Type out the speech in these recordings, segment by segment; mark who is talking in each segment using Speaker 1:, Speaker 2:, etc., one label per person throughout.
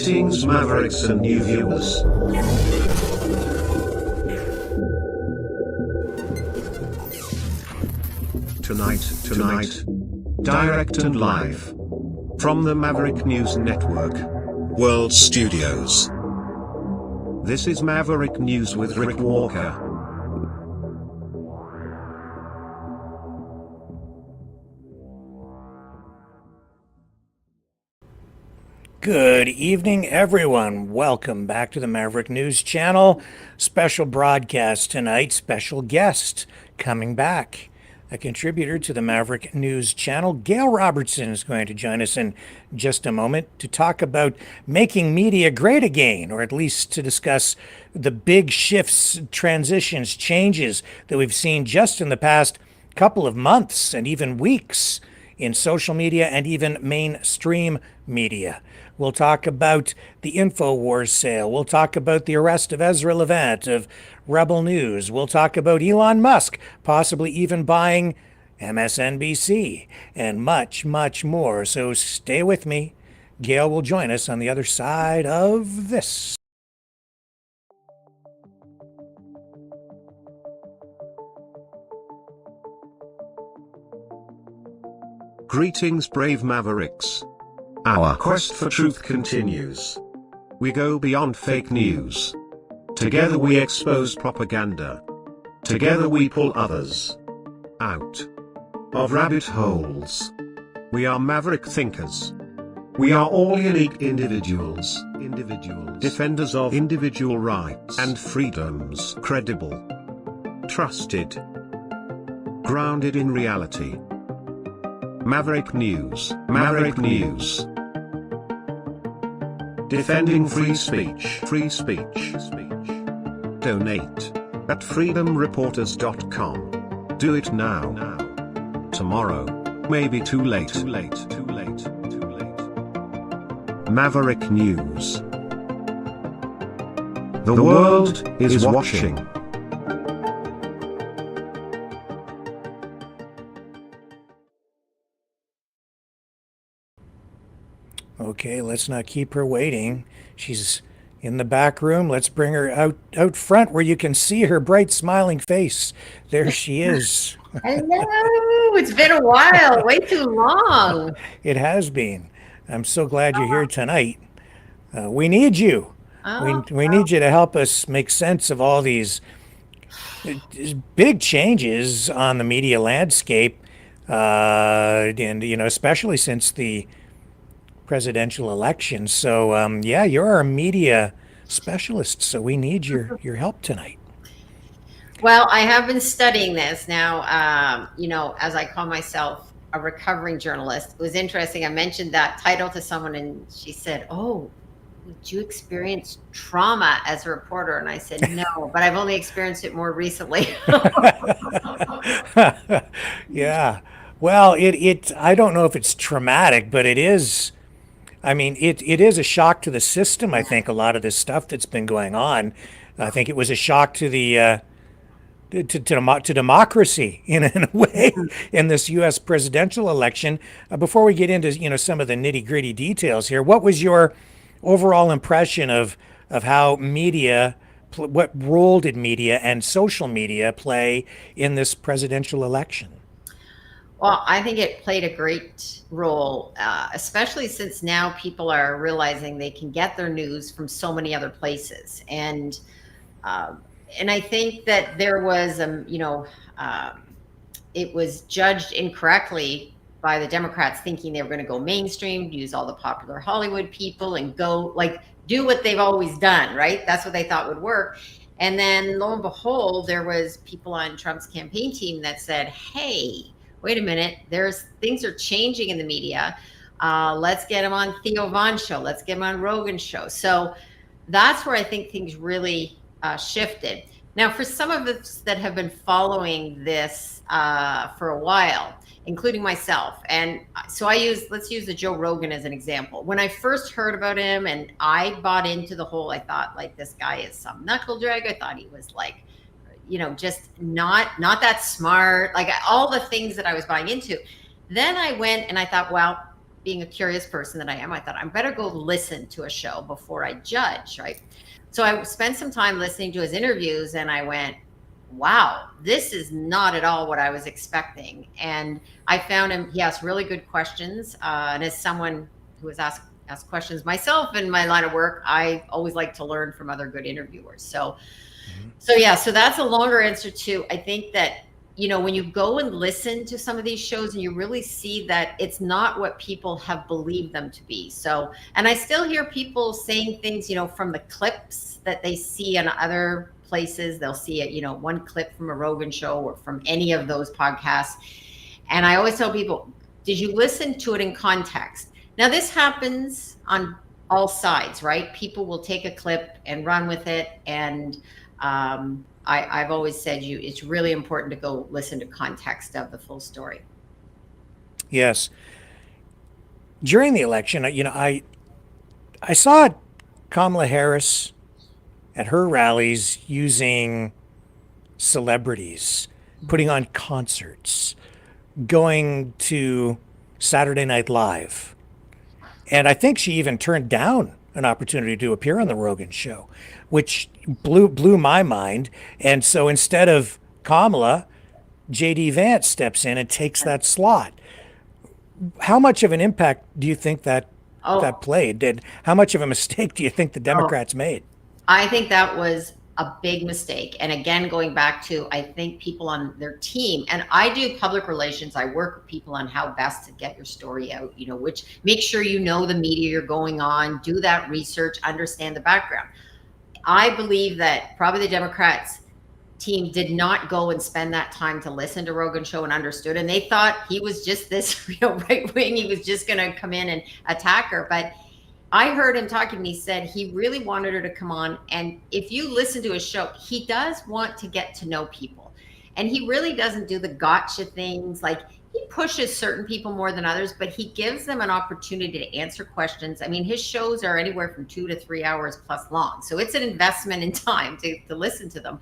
Speaker 1: Greetings, Mavericks and new viewers. Tonight, direct and live from the Maverick News Network World Studios. This is Maverick News with Rick Walker.
Speaker 2: Good evening, everyone. Welcome back to the Maverick News Channel. Special broadcast tonight. Special guest coming back. A contributor to the Maverick News Channel, Gail Robertson, is going to join us in just a moment to talk about making media great again, or at least to discuss the big shifts, transitions, changes that we've seen just in the past couple of months and even weeks in social media and even mainstream media. We'll talk about the InfoWars sale. We'll talk about the arrest of Ezra Levant of Rebel News. We'll talk about Elon Musk possibly even buying MSNBC and much, much more. So stay with me. Gail will join us on the other side of this.
Speaker 1: Greetings, brave Mavericks. Our quest for truth continues. We go beyond fake news. Together we expose propaganda. Together we pull others out of rabbit holes. We are Maverick thinkers. We are all unique individuals, defenders of individual rights and freedoms, credible, trusted, grounded in reality. Maverick News. Defending free speech. Donate at freedomreporters.com. Do it now. Tomorrow may be too late. Maverick News. The world is watching.
Speaker 2: Okay, let's not keep her waiting. She's in the back room. Let's bring her out front where you can see her bright smiling face. There she is.
Speaker 3: Hello. It's been a while. Way too long.
Speaker 2: It has been. I'm so glad you're here tonight. We need you. We need you to help us make sense of all these big changes on the media landscape, and especially since the presidential election. So you're our media specialist, so we need your help tonight.
Speaker 3: Well, I have been studying this now, as I call myself a recovering journalist. It was interesting. I mentioned that title to someone and she said, "Oh, did you experience trauma as a reporter?" And I said, "No, but I've only experienced it more recently."
Speaker 2: Yeah. Well, I don't know if it's traumatic, but it is. I mean, it is a shock to the system. I think a lot of this stuff that's been going on. I think it was a shock to the to democracy in a way in this U.S. presidential election. Before we get into some of the nitty gritty details here, what was your overall impression of how media, what role did media and social media play in this presidential election?
Speaker 3: Well, I think it played a great role, especially since now people are realizing they can get their news from so many other places. And I think that there was, it was judged incorrectly by the Democrats thinking they were going to go mainstream, use all the popular Hollywood people and go do what they've always done, right? That's what they thought would work. And then lo and behold, there was people on Trump's campaign team that said, "Hey, wait a minute, things are changing in the media. Let's get him on Theo Von's show. Let's get him on Rogan's show." So that's where I think things really shifted. Now, for some of us that have been following this for a while, including myself, and so let's use the Joe Rogan as an example. When I first heard about him and I bought into the whole, I thought this guy is some knuckle drag. I thought he was just not that smart, all the things that I was buying into. Then I went and I thought, well, being a curious person that I am, I thought I better go listen to a show before I judge, right? So I spent some time listening to his interviews, and I went, wow, this is not at all what I was expecting. And I found he asked really good questions. And as someone who has asked questions myself in my line of work, I always like to learn from other good interviewers. So that's a longer answer to, I think that, when you go and listen to some of these shows and you really see that it's not what people have believed them to be. So, and I still hear people saying things, from the clips that they see on other places. They'll see it, one clip from a Rogan show or from any of those podcasts. And I always tell people, did you listen to it in context? Now, this happens on all sides, right? People will take a clip and run with it. And I've always said it's really important to go listen to context of the full story.
Speaker 2: Yes. During the election, I saw Kamala Harris at her rallies using celebrities, putting on concerts, going to Saturday Night Live. And I think she even turned down an opportunity to appear on the Rogan show, which blew my mind. And so instead of Kamala, JD Vance steps in and takes that slot. How much of an impact do you think that played? How much of a mistake do you think the Democrats made?
Speaker 3: I think that was a big mistake. And again, going back to, I think people on their team, and I do public relations, I work with people on how best to get your story out, which make sure the media you're going on, do that research, understand the background. I believe that probably the Democrats team did not go and spend that time to listen to Rogan show and understood. And they thought he was just this right wing. He was just going to come in and attack her. But I heard him talking, and he said he really wanted her to come on. And if you listen to his show, he does want to get to know people. And he really doesn't do the gotcha things. Like, he pushes certain people more than others, but he gives them an opportunity to answer questions. I mean, his shows are anywhere from 2 to 3 hours plus long. So it's an investment in time to listen to them.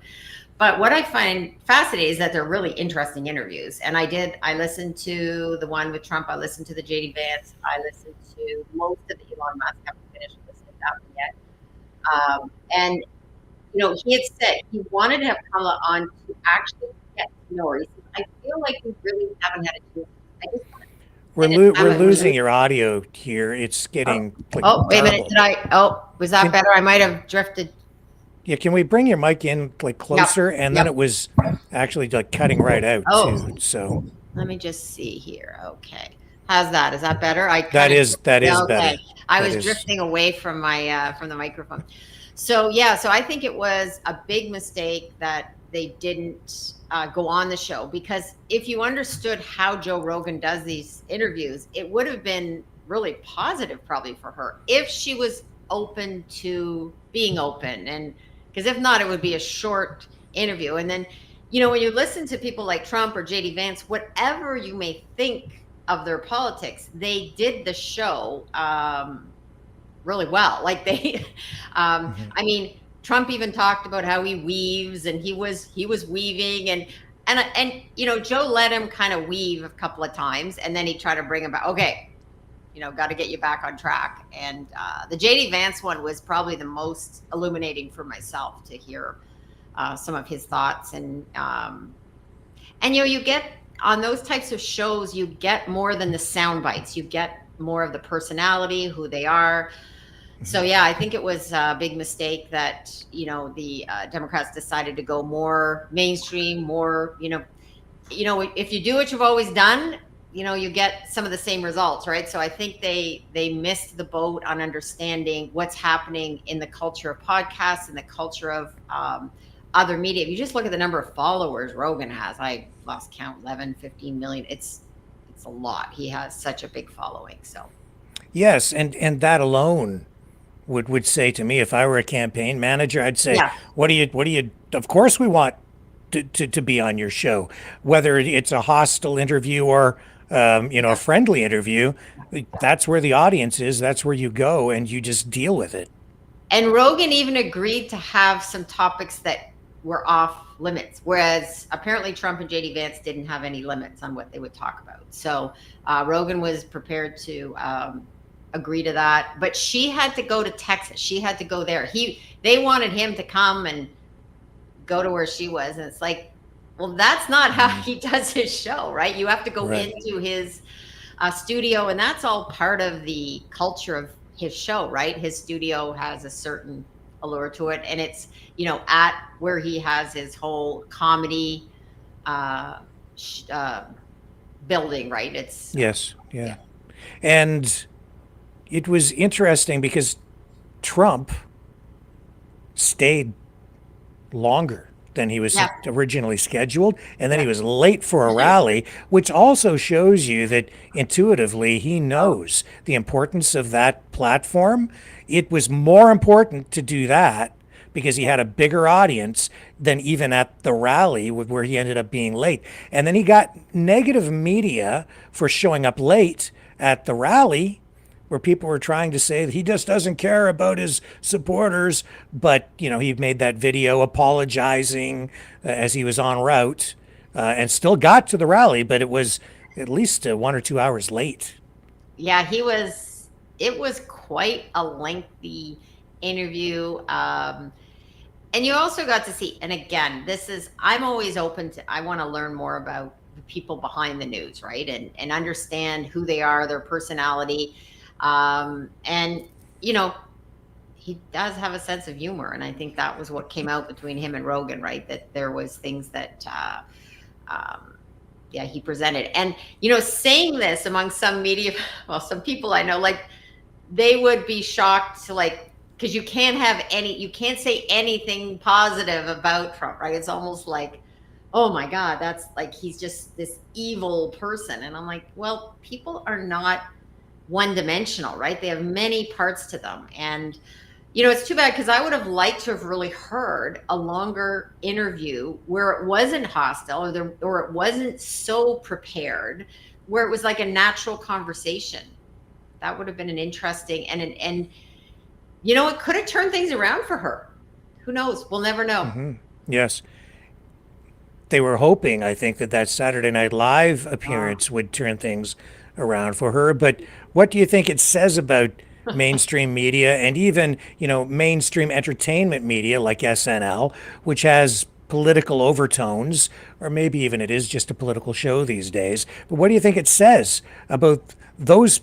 Speaker 3: But what I find fascinating is that they're really interesting interviews. And I listened to the one with Trump. I listened to the JD Vance. I listened to most of the Elon Musk. I haven't finished listening to that one yet. And, he had said he wanted to have Kamala on to actually get to know her. He said, I feel like we really haven't had a chance. I just
Speaker 2: we're losing your audio here. It's getting
Speaker 3: wait a minute. Was that better? I might have drifted.
Speaker 2: Yeah, can we bring your mic in closer? Yep. And then it was actually cutting right out too. So
Speaker 3: let me just see here. Okay, how's that? Is that better?
Speaker 2: That is better.
Speaker 3: I was drifting away from my from the microphone. So so I think it was a big mistake that they didn't go on the show, because if you understood how Joe Rogan does these interviews, it would have been really positive probably for her if she was open to being open. And because if not, it would be a short interview. And then, when you listen to people like Trump or JD Vance, whatever you may think of their politics, they did the show really well. Like they, I mean, Trump even talked about how he weaves, and he was weaving, and Joe let him kind of weave a couple of times, and then he tried to bring him back. Okay, got to get you back on track. And the JD Vance one was probably the most illuminating for myself to hear some of his thoughts. And you get on those types of shows, you get more than the sound bites. You get more of the personality, who they are. So I think it was a big mistake that the Democrats decided to go more mainstream, more if you do what you've always done, you get some of the same results, right? So I think they missed the boat on understanding what's happening in the culture of podcasts and the culture of other media. If you just look at the number of followers Rogan has, I lost count, 11, 15 million. It's a lot. He has such a big following. So
Speaker 2: yes, and that alone would say to me, if I were a campaign manager, I'd say, what do you? Of course, we want to be on your show, whether it's a hostile interview or a friendly interview. That's where the audience is. That's where you go, and you just deal with it.
Speaker 3: And Rogan even agreed to have some topics that were off limits, whereas apparently Trump and JD Vance didn't have any limits on what they would talk about. So Rogan was prepared to agree to that, but she had to go to Texas. She had to go there. They wanted him to come and go to where she was, and it's like, well, that's not how he does his show, right? You have to go into his studio, and that's all part of the culture of his show, right? His studio has a certain allure to it, and it's, at where he has his whole comedy building, right? It's
Speaker 2: yes, yeah. And it was interesting because Trump stayed longer than he was originally scheduled, and then he was late for a rally, which also shows you that intuitively he knows the importance of that platform. It was more important to do that because he had a bigger audience than even at the rally where he ended up being late. And then he got negative media for showing up late at the rally, where people were trying to say that he just doesn't care about his supporters. But, he made that video apologizing as he was en route and still got to the rally, but it was at least 1 or 2 hours late.
Speaker 3: Yeah, it was quite a lengthy interview. And you also got to see, and again, I'm always open to, I want to learn more about the people behind the news, right? And understand who they are, their personality. And he does have a sense of humor, and I think that was what came out between him and Rogan, right? That there was things that he presented. And saying this among some media, well, some people I know, like, they would be shocked to, like, because you can't say anything positive about Trump, right? It's almost like, oh my God, that's like, he's just this evil person. And I'm like, well, people are not one-dimensional, right? They have many parts to them. And it's too bad, because I would have liked to have really heard a longer interview where it wasn't hostile, or it wasn't so prepared, where it was like a natural conversation. That would have been an interesting, and it could have turned things around for her. Who knows? We'll never know.
Speaker 2: Mm-hmm. Yes. They were hoping, I think, that Saturday Night Live appearance would turn things around for her. But what do you think it says about mainstream media, and even, mainstream entertainment media like SNL, which has political overtones, or maybe even it is just a political show these days? But what do you think it says about those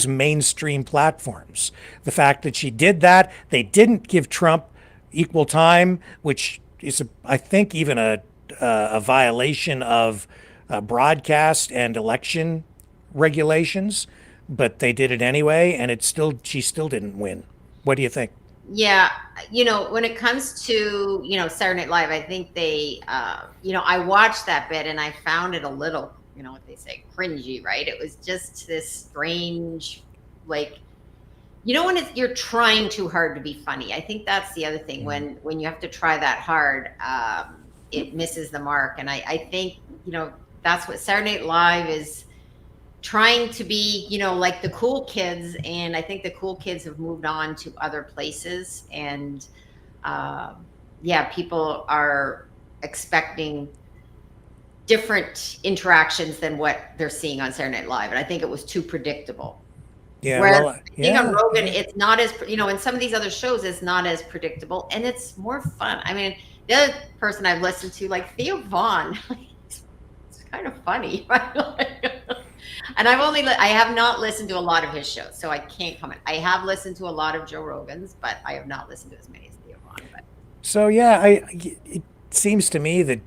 Speaker 2: mainstream platforms? The fact that she did that, they didn't give Trump equal time, which is, I think, even a violation of broadcast and election regulations, but they did it anyway, and she still didn't win. What do you think?
Speaker 3: Yeah, when it comes to Saturday Night Live, I think they I watched that bit and I found it a little, what they say, cringy, right? It was just this strange, like, when you're trying too hard to be funny. I think that's the other thing. When you have to try that hard, it misses the mark. And I think that's what Saturday Night Live is trying to be, like the cool kids. And I think the cool kids have moved on to other places. And people are expecting different interactions than what they're seeing on Saturday Night Live. And I think it was too predictable.
Speaker 2: Yeah.
Speaker 3: Whereas on Rogan, it's not as, in some of these other shows, it's not as predictable, and it's more fun. I mean, the other person I've listened to, like Theo Vaughn, it's kind of funny, right? And I have not listened to a lot of his shows, so I can't comment. I have listened to a lot of Joe Rogan's, but I have not listened to as many as Theo Vaughn. But.
Speaker 2: So it seems to me that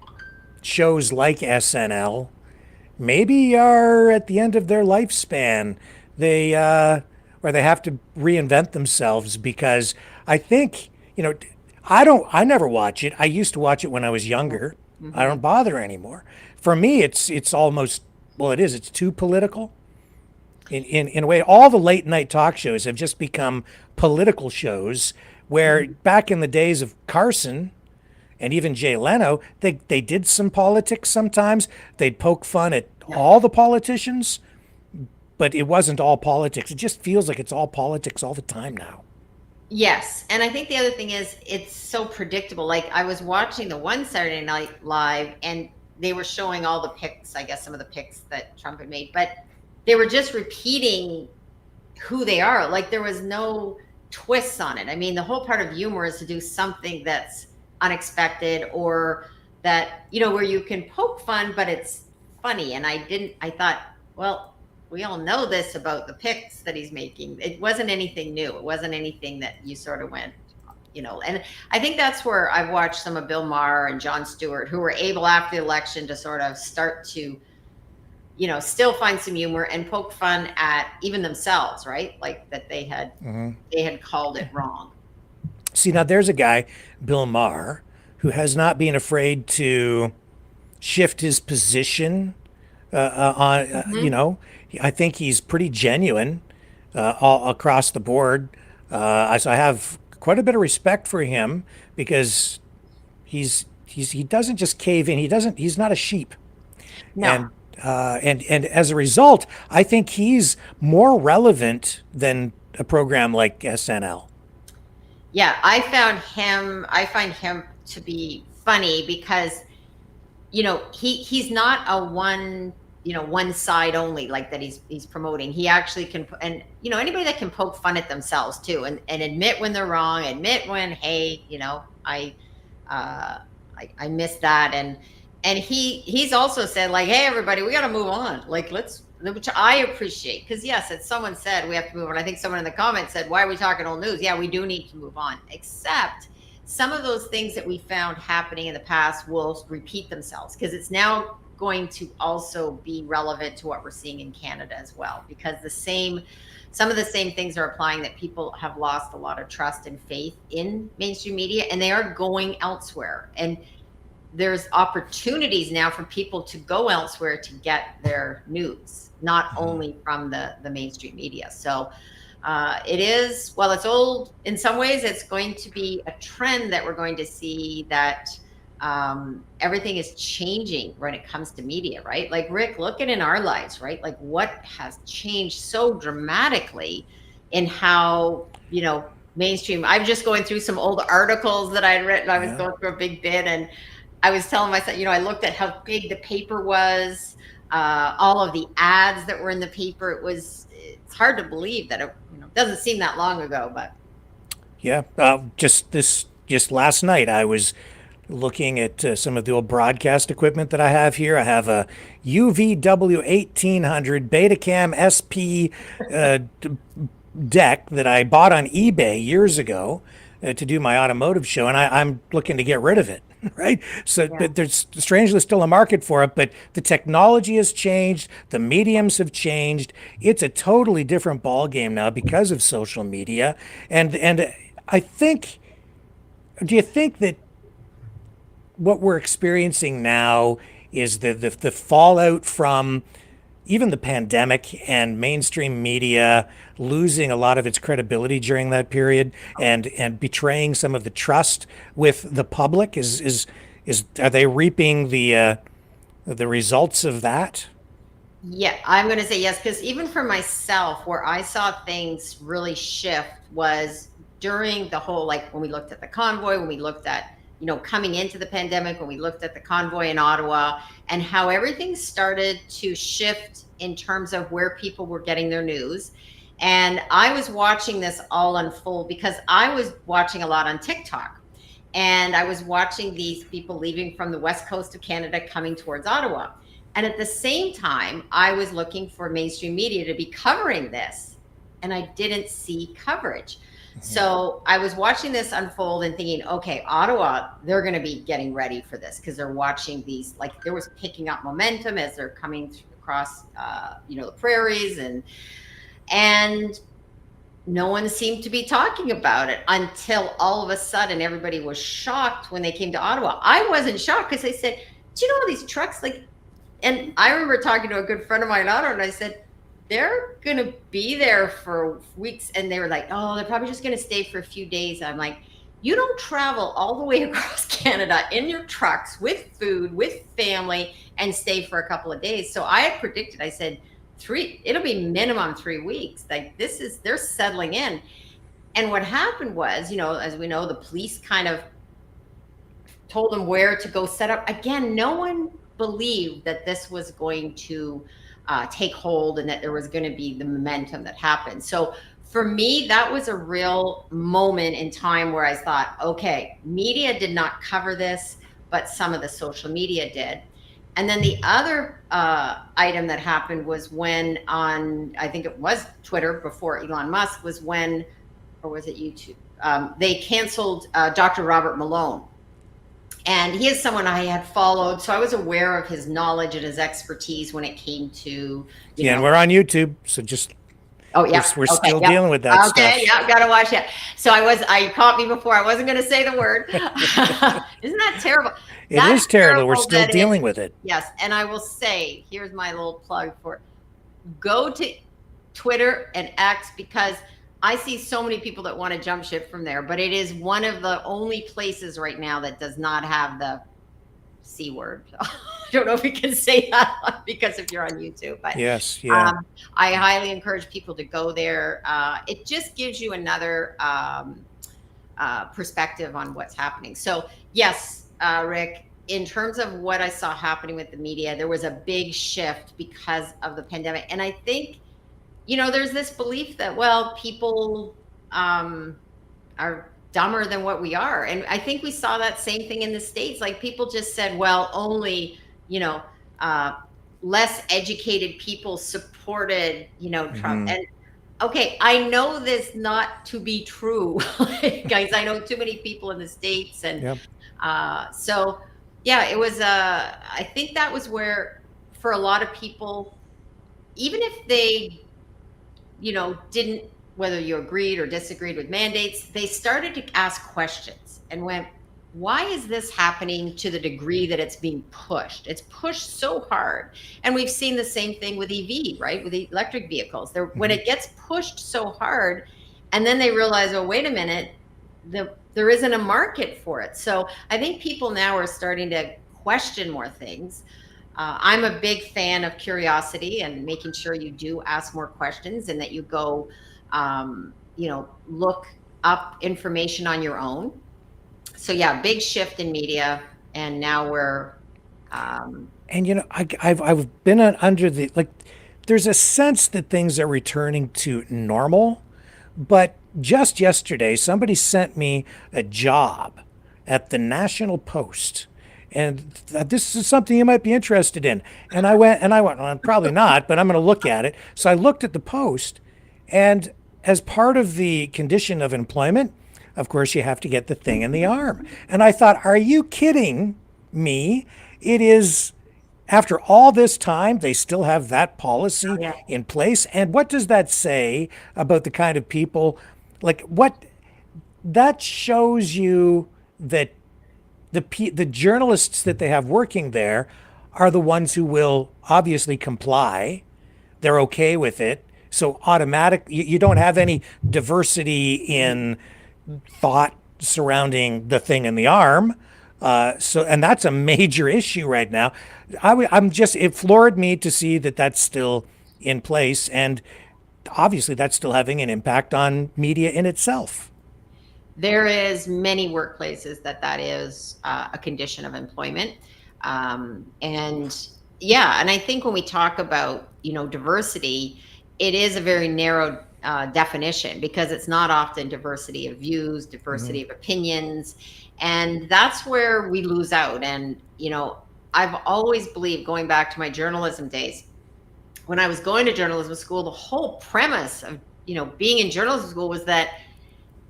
Speaker 2: shows like SNL maybe are at the end of their lifespan. They have to reinvent themselves, because I think, I never watch it. I used to watch it when I was younger. Mm-hmm. I don't bother anymore. For me, it's almost, it's too political. In a way, all the late night talk shows have just become political shows, where back in the days of Carson and even Jay Leno, they did some politics sometimes. They'd poke fun at all the politicians, but it wasn't all politics. It just feels like it's all politics all the time now.
Speaker 3: Yes. And I think the other thing is it's so predictable. Like I was watching the one Saturday Night Live and they were showing all the picks, I guess some of the picks that Trump had made, but they were just repeating who they are. Like there was no twists on it. I mean, the whole part of humor is to do something that's unexpected or that, where you can poke fun, but it's funny. And I thought, well, we all know this about the picks that he's making. It wasn't anything new. It wasn't anything that you sort of went, and I think that's where I've watched some of Bill Maher and Jon Stewart who were able after the election to sort of start to still find some humor and poke fun at even themselves, right? Like that they had called it wrong.
Speaker 2: See, now there's a guy, Bill Maher, who has not been afraid to shift his position I think he's pretty genuine all across the board. So I have quite a bit of respect for him because he doesn't just cave in. He's not a sheep.
Speaker 3: No.
Speaker 2: And as a result, I think he's more relevant than a program like SNL.
Speaker 3: Yeah, I find him to be funny because he's not a one side only, like that he's promoting. He actually can, and anybody that can poke fun at themselves too and admit when they're wrong, admit when, hey, I missed that. And he's also said like, hey, everybody, we got to move on. Like, which I appreciate. Because yes, as someone said, we have to move on. I think someone in the comments said, why are we talking old news? Yeah, we do need to move on. Except some of those things that we found happening in the past will repeat themselves because it's now going to also be relevant to what we're seeing in Canada as well. Because some of the same things are applying, that people have lost a lot of trust and faith in mainstream media and they are going elsewhere. And there's opportunities now for people to go elsewhere to get their news, not only from the mainstream media. So it is, well, it's old in some ways. It's going to be a trend that we're going to see, that everything is changing when it comes to media, right? Like Rick, looking in our lives, right? Like what has changed so dramatically in how, mainstream. I'm just going through some old articles that I'd written. I was going through a big bit and I was telling myself, I looked at how big the paper was, all of the ads that were in the paper. It's hard to believe that it doesn't seem that long ago, but.
Speaker 2: Yeah. Just last night, I was looking at some of the old broadcast equipment that I have here. I have a UVW 1800 Betacam SP deck that I bought on eBay years ago to do my automotive show, and I'm looking to get rid of it. Right. So but there's strangely still a market for it, but the technology has changed. The mediums have changed. It's a totally different ball game now because of social media. And I think, do you think that what we're experiencing now is the fallout from even the pandemic and mainstream media losing a lot of its credibility during that period and betraying some of the trust with the public? Are they reaping the results of that?
Speaker 3: Yeah, I'm going to say yes, because even for myself, where I saw things really shift was during the whole, like when we looked at the convoy, when we looked at coming into the pandemic, when we looked at the convoy in Ottawa and how everything started to shift in terms of where people were getting their news. And I was watching this all unfold because I was watching a lot on TikTok. And I was watching these people leaving from the west coast of Canada coming towards Ottawa. And at the same time, I was looking for mainstream media to be covering this. And I didn't see coverage. So I was watching this unfold and thinking, okay, Ottawa, they're going to be getting ready for this because they're watching these, like there was picking up momentum as they're coming across, the prairies and no one seemed to be talking about it until all of a sudden everybody was shocked when they came to Ottawa. I wasn't shocked because they said, do you know all these trucks? And I remember talking to a good friend of mine in Ottawa and I said, they're going to be there for weeks. And they were like, oh, they're probably just going to stay for a few days. I'm like, you don't travel all the way across Canada in your trucks with food, with family, and stay for a couple of days. So I had predicted, I said, it'll be minimum 3 weeks. Like they're settling in. And what happened was, as we know, the police kind of told them where to go set up. Again, no one believed that this was going to take hold and that there was going to be the momentum that happened. So for me, that was a real moment in time where I thought, okay, media did not cover this, but some of the social media did. And then the other item that happened was when I think it was Twitter before Elon Musk, was when, or was it YouTube? They canceled Dr. Robert Malone. And he is someone I had followed, so I was aware of his knowledge and his expertise when it came to,
Speaker 2: and we're on YouTube, so just
Speaker 3: oh yeah,
Speaker 2: we're still dealing with that stuff.
Speaker 3: Okay, yeah, gotta watch it. So I caught me before. I wasn't going to say the word. Isn't that terrible?
Speaker 2: It is terrible. We're still dealing with it.
Speaker 3: Yes, and I will say, here's my little plug for it. Go to Twitter and X, because I see so many people that want to jump ship from there, but it is one of the only places right now that does not have the C word. I don't know if we can say that because if you're on YouTube, but
Speaker 2: yes, yeah.
Speaker 3: I highly encourage people to go there. It just gives you another perspective on what's happening. So yes, Rick, in terms of what I saw happening with the media, there was a big shift because of the pandemic. And I think, there's this belief that, well, people are dumber than what we are. And I think we saw that same thing in the States. Like, people just said, well, only, less educated people supported, Trump.
Speaker 2: Mm-hmm.
Speaker 3: And okay, I know this not to be true, guys. I know too many people in the States. And
Speaker 2: yep.
Speaker 3: So, yeah, it was, I think that was where, for a lot of people, even if they, didn't, whether you agreed or disagreed with mandates, they started to ask questions and went, why is this happening to the degree that it's being pushed? It's pushed so hard. And we've seen the same thing with EV, right? With electric vehicles. When it gets pushed so hard, and then they realize, oh, wait a minute, there isn't a market for it. So I think people now are starting to question more things. I'm a big fan of curiosity and making sure you do ask more questions, and that you go, look up information on your own. So yeah, big shift in media, and now we're.
Speaker 2: And I've been under the, like, there's a sense that things are returning to normal, but just yesterday somebody sent me a job at the National Post. And this is something you might be interested in. And I went, well, probably not, but I'm going to look at it. So I looked at the post, and as part of the condition of employment, of course, you have to get the thing in the arm. And I thought, are you kidding me? It is, after all this time, they still have that policy in place. And what does that say about the kind of people, that shows you that the journalists that they have working there are the ones who will obviously comply. They're okay with it. So you don't have any diversity in thought surrounding the thing in the arm. And that's a major issue right now. It floored me to see that that's still in place. And obviously that's still having an impact on media in itself.
Speaker 3: There is many workplaces that is a condition of employment. And I think when we talk about, diversity, it is a very narrow definition, because it's not often diversity of views, diversity of opinions. And that's where we lose out. And, I've always believed, going back to my journalism days, when I was going to journalism school, the whole premise of, being in journalism school was that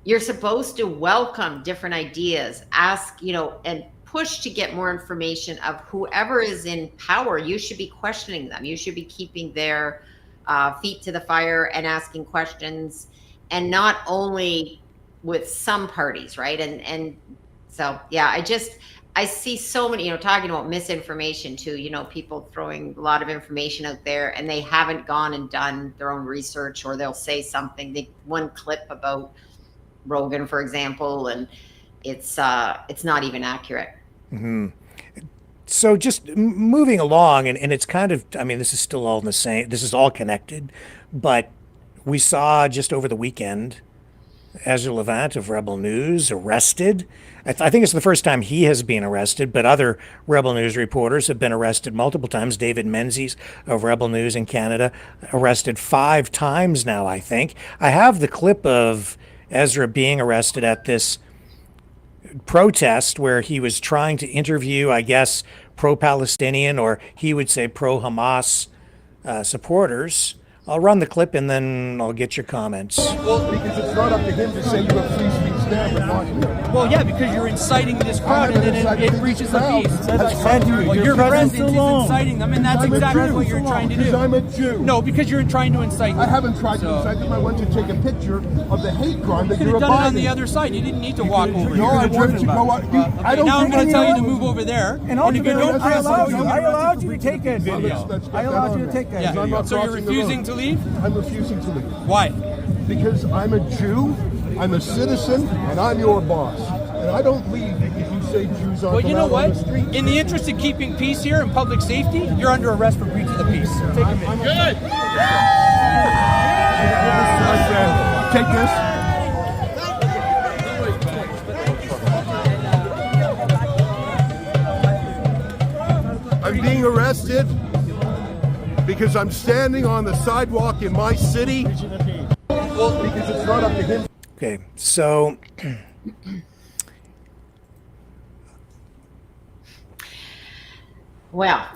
Speaker 3: you're supposed to welcome different ideas, ask, and push to get more information of whoever is in power. You should be questioning them. You should be keeping their feet to the fire and asking questions, and not only with some parties, right? And so, yeah, I see so many, talking about misinformation too, people throwing a lot of information out there, and they haven't gone and done their own research, or they'll say something, one clip about Rogan, for example, and it's not even accurate.
Speaker 2: Mm-hmm. So just moving along, and it's kind of, this is still all in the same, this is all connected, but we saw just over the weekend Ezra Levant of Rebel News arrested. I think it's the first time he has been arrested, but other Rebel News reporters have been arrested multiple times. David Menzies of Rebel News in Canada arrested 5 times now, I think. I have the clip of Ezra being arrested at this protest where he was trying to interview, I guess, pro-Palestinian, or he would say pro-Hamas supporters. I'll run the clip and then I'll get your comments.
Speaker 4: Well, because it's not up to him to say you have free speech there, but not here.
Speaker 5: Well, yeah, because you're inciting this crowd and then it breaches the peace.
Speaker 4: Well,
Speaker 5: your presence is inciting them, and that's exactly what you're trying to do.
Speaker 4: Because I'm a Jew.
Speaker 5: No, because you're trying to incite them.
Speaker 4: I haven't tried to incite them. I went to take a picture of the hate crime that
Speaker 5: You
Speaker 4: you're
Speaker 5: could have done it on
Speaker 4: abiding.
Speaker 5: the other side. You didn't need to walk over
Speaker 4: No,
Speaker 5: here.
Speaker 4: I wanted to go out. I don't
Speaker 5: Now I'm
Speaker 4: think
Speaker 5: going to tell you to
Speaker 4: anyone-
Speaker 5: move over there.
Speaker 6: And
Speaker 5: if you don't
Speaker 4: I
Speaker 6: allowed you to take that video.
Speaker 4: Let's get
Speaker 6: I
Speaker 4: that
Speaker 6: allowed
Speaker 4: on
Speaker 6: you to
Speaker 4: there.
Speaker 6: take that
Speaker 5: Yeah.
Speaker 6: video.
Speaker 4: I'm not
Speaker 5: So you're
Speaker 4: crossing the
Speaker 5: refusing
Speaker 4: road.
Speaker 5: to leave?
Speaker 4: I'm refusing to leave.
Speaker 5: Why?
Speaker 4: Because I'm a Jew, I'm a citizen, and I'm your boss. And I don't leave if you say Jews aren't
Speaker 5: Well, you know
Speaker 4: allowed
Speaker 5: what?
Speaker 4: on the street.
Speaker 5: In the interest of keeping peace here and public safety, you're under arrest for breach of the peace. Take a minute.
Speaker 4: Good. Take this. I'm being arrested because I'm standing on the sidewalk in my city. Well, because it's not up to him.
Speaker 2: Okay, so
Speaker 3: Well,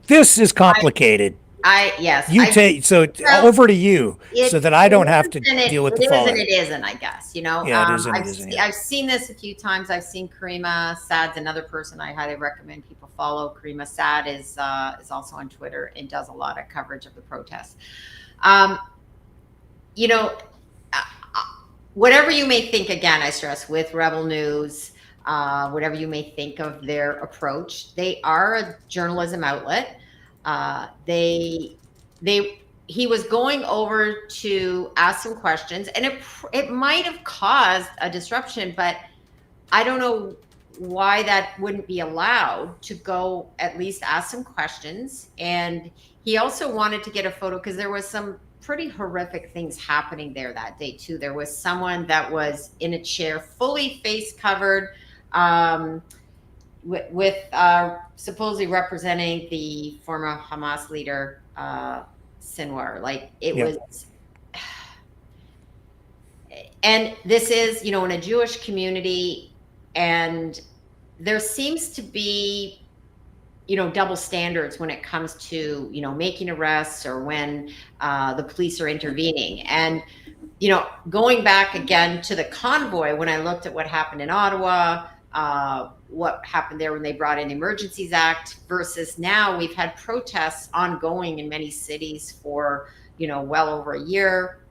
Speaker 2: this is complicated.
Speaker 3: yes.
Speaker 2: You
Speaker 3: I-
Speaker 2: take so
Speaker 3: well,
Speaker 2: over to you, so that I don't have to
Speaker 3: it is and
Speaker 2: deal with
Speaker 3: it
Speaker 2: the
Speaker 3: is and
Speaker 2: fallout.
Speaker 3: it isn't, I guess. You know,
Speaker 2: Yeah, it is and it isn't, yeah.
Speaker 3: I've seen this a few times. I've seen Karima Saad's another person I highly recommend people follow. Karima Saad is also on Twitter and does a lot of coverage of the protests. You know, whatever you may think, again, I stress with Rebel News, whatever you may think of their approach, they are a journalism outlet. He was going over to ask some questions, and it might have caused a disruption, but I don't know why that wouldn't be allowed to go at least ask some questions. And he also wanted to get a photo because there was some pretty horrific things happening there that day too. There was someone that was in a chair, fully face covered, with supposedly representing the former Hamas leader, Sinwar. Like it was, and this is, you know, in a Jewish community, and there seems to be, you know, double standards when it comes to, you know, making arrests or when the police are intervening. And, you know, going back again to the convoy, when I looked at what happened in Ottawa, what happened there when they brought in the Emergencies Act versus now we've had protests ongoing in many cities for, you know, well over a year.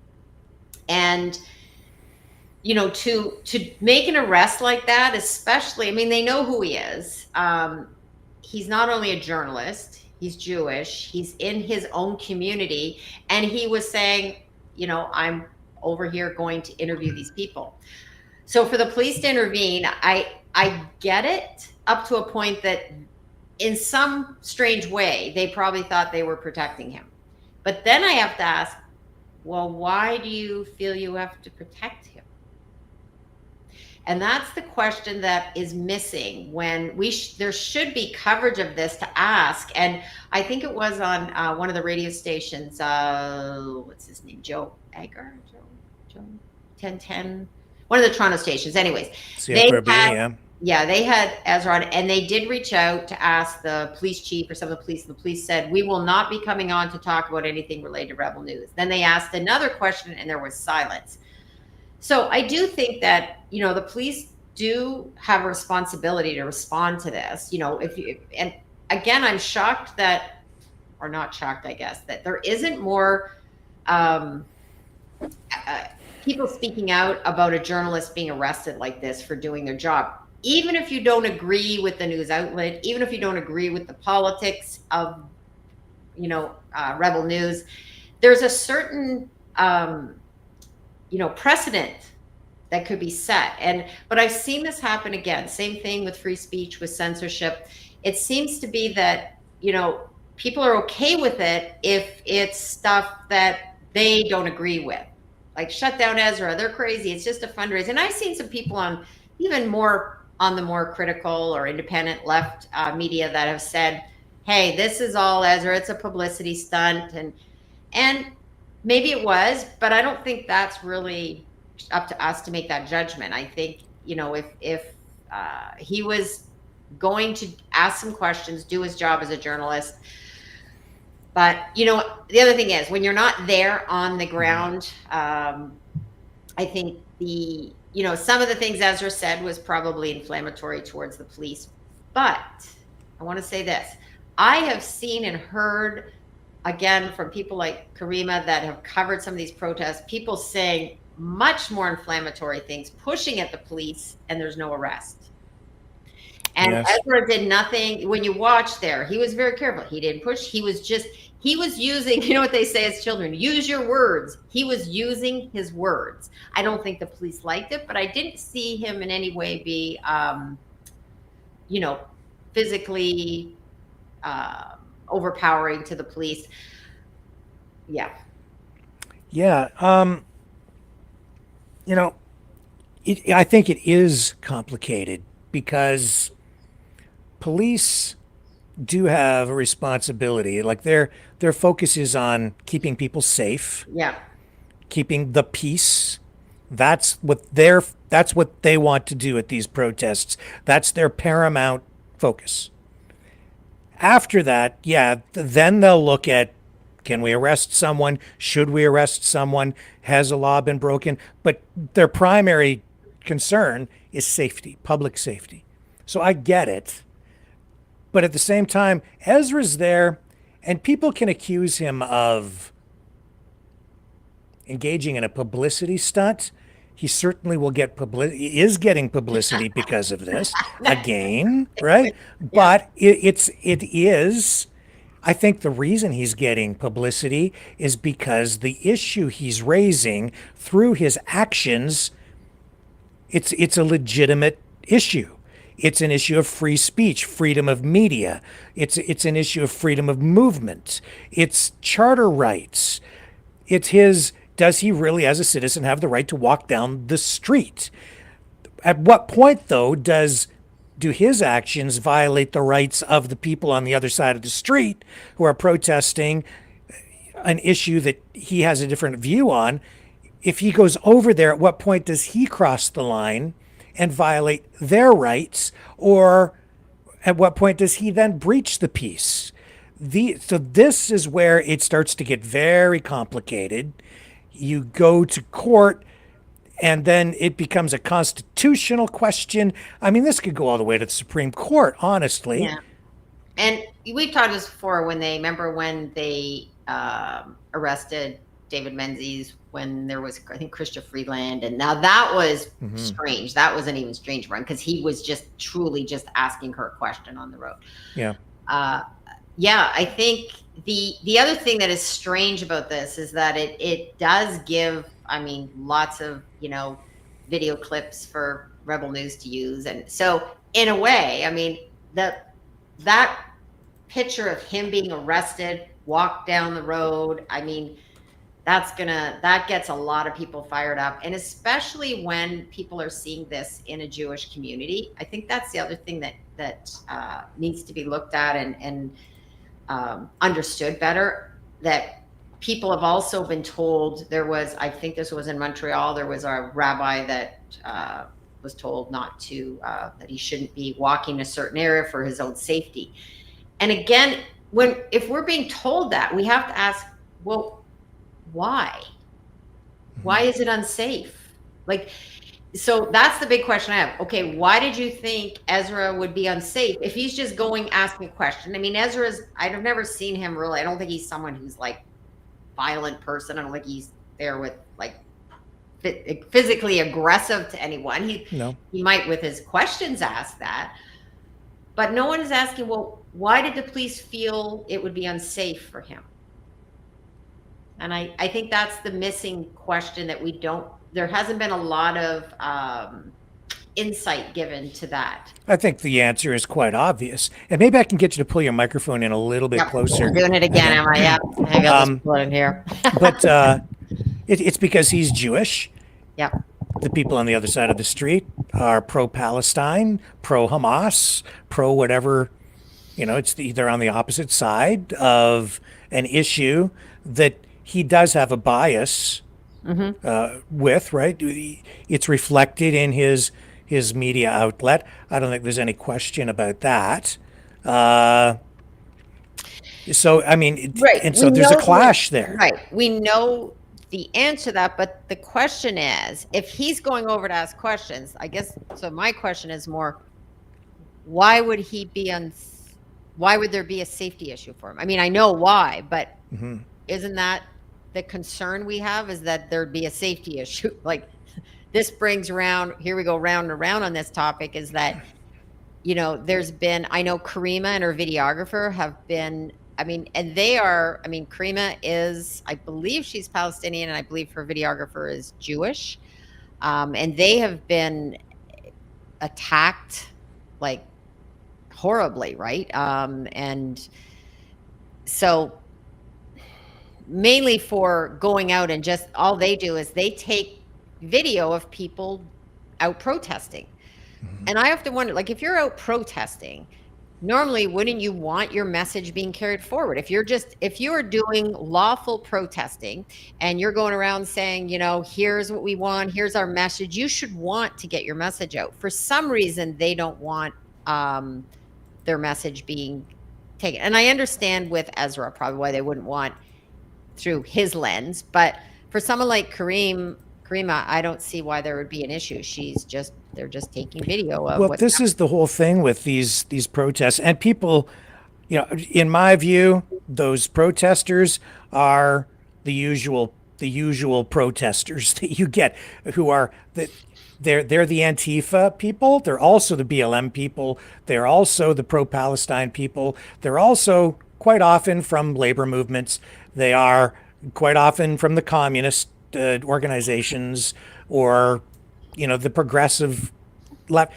Speaker 3: And, you know, to make an arrest like that, especially, I mean, they know who he is. He's not only a journalist, he's Jewish, he's in his own community. And he was saying, you know, I'm over here going to interview these people. So for the police to intervene, I get it up to a point that in some strange way, they probably thought they were protecting him. But then I have to ask, well, why do you feel you have to protect him? And that's the question that is missing when there should be coverage of this to ask. And I think it was on one of the radio stations, what's his name? Joe Egger? Joe 1010? One of the Toronto stations. Anyways, they had Ezra on, and they did reach out to ask the police chief or some of the police, and the police said, we will not be coming on to talk about anything related to Rebel News. Then they asked another question, and there was silence. So I do think that, you know, the police do have a responsibility to respond to this. You know, and again, I'm shocked that, or not shocked, I guess, that there isn't more people speaking out about a journalist being arrested like this for doing their job. Even if you don't agree with the news outlet, even if you don't agree with the politics of, you know, Rebel News, there's a certain, you know, precedent that could be set. But I've seen this happen again. Same thing with free speech, with censorship. It seems to be that, you know, people are okay with it if it's stuff that they don't agree with. like shut down Ezra. They're crazy. It's just a fundraiser. And I've seen some people on even more on the more critical or independent left media that have said, hey, this is all Ezra. It's a publicity stunt. And maybe it was, but I don't think that's really up to us to make that judgment. I think, if he was going to ask some questions, do his job as a journalist. But, the other thing is when you're not there on the ground, I think some of the things Ezra said was probably inflammatory towards the police. But I want to say this. I have seen and heard, again, from people like Karima that have covered some of these protests, people saying much more inflammatory things, pushing at the police, and there's no arrest. And yes. Ezra did nothing. When you watch there, he was very careful. He didn't push. He was using, what they say as children, use your words. He was using his words. I don't think the police liked it, but I didn't see him in any way be, physically overpowering to the police. Yeah.
Speaker 2: Yeah. I think it is complicated because police do have a responsibility. Like their focus is on keeping people safe.
Speaker 3: Yeah.
Speaker 2: Keeping the peace. That's what they want to do at these protests. That's their paramount focus. After that, then they'll look at, can we arrest someone? Should we arrest someone? Has a law been broken? But their primary concern is safety, public safety. So I get it. But at the same time, Ezra's there, and people can accuse him of engaging in a publicity stunt. He certainly will get is getting publicity because of this again, right? But it is. I think the reason he's getting publicity is because the issue he's raising through his actions, it's a legitimate issue. It's an issue of free speech, freedom of media. It's an issue of freedom of movement. It's charter rights. It's does he really as a citizen have the right to walk down the street? At what point, though, do his actions violate the rights of the people on the other side of the street who are protesting an issue that he has a different view on? If he goes over there, at what point does he cross the line and violate their rights? Or at what point does he then breach the peace? So this is where it starts to get very complicated. You go to court, and then it becomes a constitutional question. I mean, this could go all the way to the Supreme Court, honestly.
Speaker 3: Yeah. And we've talked this before when they arrested David Menzies when there was, I think, Chrystia Freeland. And now that was strange. That was an even stranger one because he was just truly just asking her a question on the road.
Speaker 2: Yeah.
Speaker 3: I think the other thing that is strange about this is that it does give, lots of, video clips for Rebel News to use. And so in a way, that picture of him being arrested, walked down the road, that gets a lot of people fired up. And especially when people are seeing this in a Jewish community, I think that's the other thing that needs to be looked at and understood better, that people have also been told I think this was in Montreal, there was a rabbi that was told not to, that he shouldn't be walking a certain area for his own safety. And again, if we're being told that, we have to ask, well, why? Why is it unsafe? So that's the big question I have. Okay, why did you think Ezra would be unsafe if he's just going asking a question? I've never seen him really. I don't think he's someone who's violent person. I don't think he's there with physically aggressive to anyone. He might with his questions ask that, but no one is asking, well, why did the police feel it would be unsafe for him? And I think that's the missing question that there hasn't been a lot of insight given to that.
Speaker 2: I think the answer is quite obvious. And maybe I can get you to pull your microphone in a little bit closer.
Speaker 3: I'm doing it again, am I? Yeah. Hang on, let's pull it in here.
Speaker 2: But It's because he's Jewish.
Speaker 3: Yeah.
Speaker 2: The people on the other side of the street are pro-Palestine, pro-Hamas, pro whatever. They're on the opposite side of an issue that he does have a bias with, right? It's reflected in his media outlet. I don't think there's any question about that. So, I mean,
Speaker 3: Right.
Speaker 2: and so there's a clash there.
Speaker 3: Right. We know the answer to that, but the question is, if he's going over to ask questions, I guess, so my question is more, why would there be a safety issue for him? I mean, I know why, but isn't that the concern we have, is that there'd be a safety issue? Like, this brings around, here we go round and around on this topic, is that, there's been, I know Karima and her videographer have been, Karima is, I believe she's Palestinian, and I believe her videographer is Jewish. And they have been attacked, like, horribly, right? And so mainly for going out and just, all they do is they take video of people out protesting. And I have to wonder, like, if you're out protesting, normally wouldn't you want your message being carried forward? If you are doing lawful protesting and you're going around saying, here's what we want, here's our message, you should want to get your message out. For some reason, they don't want their message being taken. And I understand with Ezra probably why they wouldn't want through his lens, but for someone like Karima, I don't see why there would be an issue. They're just taking video of
Speaker 2: Well, this is the whole thing with these protests, and people, in my view, those protesters are the usual protesters that you get, who are they're the Antifa people. They're also the BLM people. They're also the pro-Palestine people. They're also quite often from labor movements. They are quite often from the communist organizations, or the progressive left.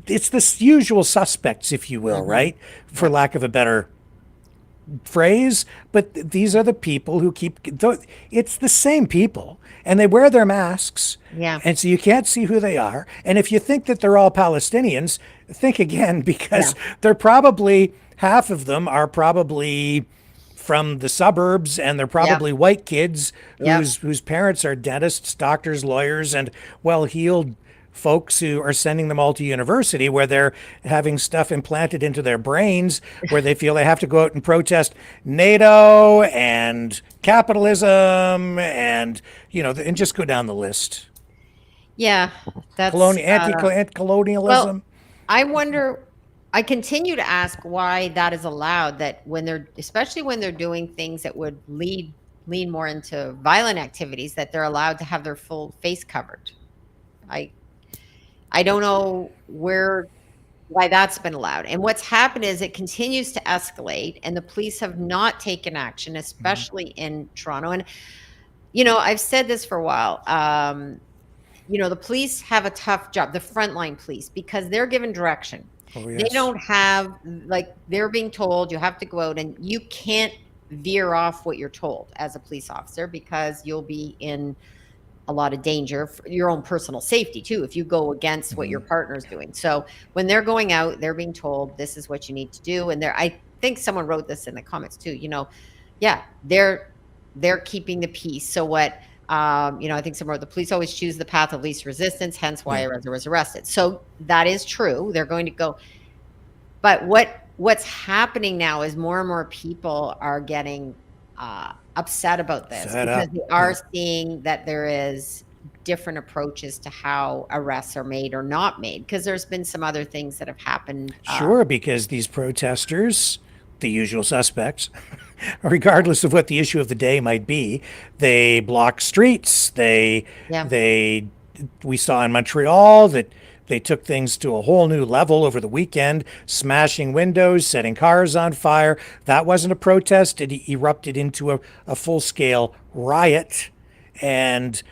Speaker 2: It's the usual suspects, if you will, right? For lack of a better phrase. But these are the people who it's the same people, and they wear their masks.
Speaker 3: Yeah.
Speaker 2: And so you can't see who they are. And if you think that they're all Palestinians, think again, because they're probably, half of them are probably from the suburbs, and they're probably white kids whose parents are dentists, doctors, lawyers, and well-heeled folks who are sending them all to university, where they're having stuff implanted into their brains, where they feel they have to go out and protest NATO and capitalism, and and just go down the list.
Speaker 3: Yeah, that's
Speaker 2: anti-colonialism.
Speaker 3: Well, I wonder. I continue to ask why that is allowed, that especially when they're doing things that would lean more into violent activities, that they're allowed to have their full face covered. I don't know why that's been allowed. And what's happened is it continues to escalate, and the police have not taken action, especially in Toronto. And, I've said this for a while. The police have a tough job, the frontline police, because they're given direction.
Speaker 2: Oh, yes.
Speaker 3: They don't have, they're being told you have to go out, and you can't veer off what you're told as a police officer, because you'll be in a lot of danger for your own personal safety too, if you go against what your partner's doing. So when they're going out, they're being told, this is what you need to do. And I think someone wrote this in the comments too, they're keeping the peace. So what, I think somewhere the police always choose the path of least resistance, hence why Ezra was arrested. So that is true. They're going to go. But what's happening now is more and more people are getting upset about this, because they are seeing that there is different approaches to how arrests are made or not made, because there's been some other things that have happened.
Speaker 2: Sure, because these protesters, the usual suspects, regardless of what the issue of the day might be, they block streets. We saw in Montreal that they took things to a whole new level over the weekend, smashing windows, setting cars on fire. That wasn't a protest. It erupted into a full-scale riot. And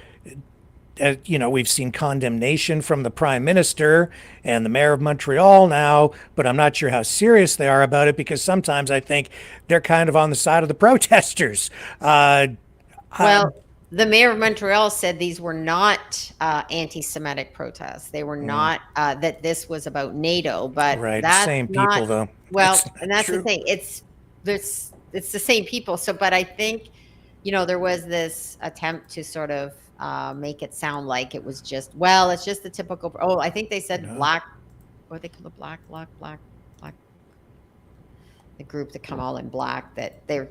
Speaker 2: we've seen condemnation from the Prime Minister and the Mayor of Montreal now, but I'm not sure how serious they are about it, because sometimes I think they're kind of on the side of the protesters.
Speaker 3: the mayor of Montreal said these were not anti-Semitic protests. They were not that this was about NATO, but
Speaker 2: Right.
Speaker 3: that's
Speaker 2: Same
Speaker 3: not,
Speaker 2: people, though.
Speaker 3: well,
Speaker 2: That's not
Speaker 3: and that's
Speaker 2: true.
Speaker 3: the thing. It's the same people. So, but I think, there was this attempt to sort of make it sound like it was just, well, it's just the typical. Oh, I think they said
Speaker 2: No.
Speaker 3: black. What they call it, black. The group that come all in black, that they're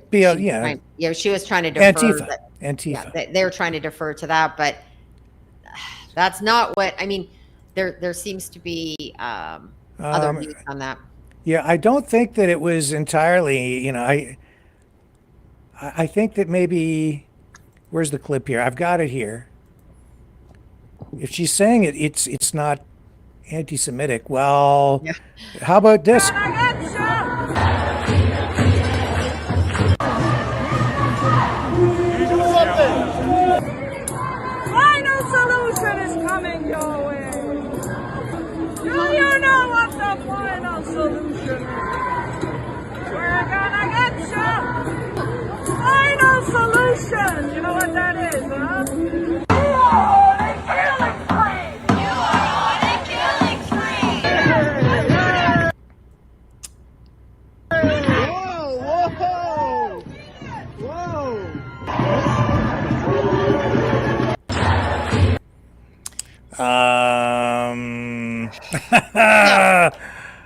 Speaker 3: she was trying to defer.
Speaker 2: Antifa.
Speaker 3: They're trying to defer to that, but that's not what I mean. There seems to be other views on that.
Speaker 2: Yeah, I don't think that it was entirely. I think that maybe. Where's the clip here? I've got it here. If she's saying it's not anti-Semitic, well, how about this?
Speaker 7: Final solution is coming your way. Do you know what the final solution is? We're gonna get you. Final solution. You know what that is, huh? You are on a killing spree. You are on a killing spree.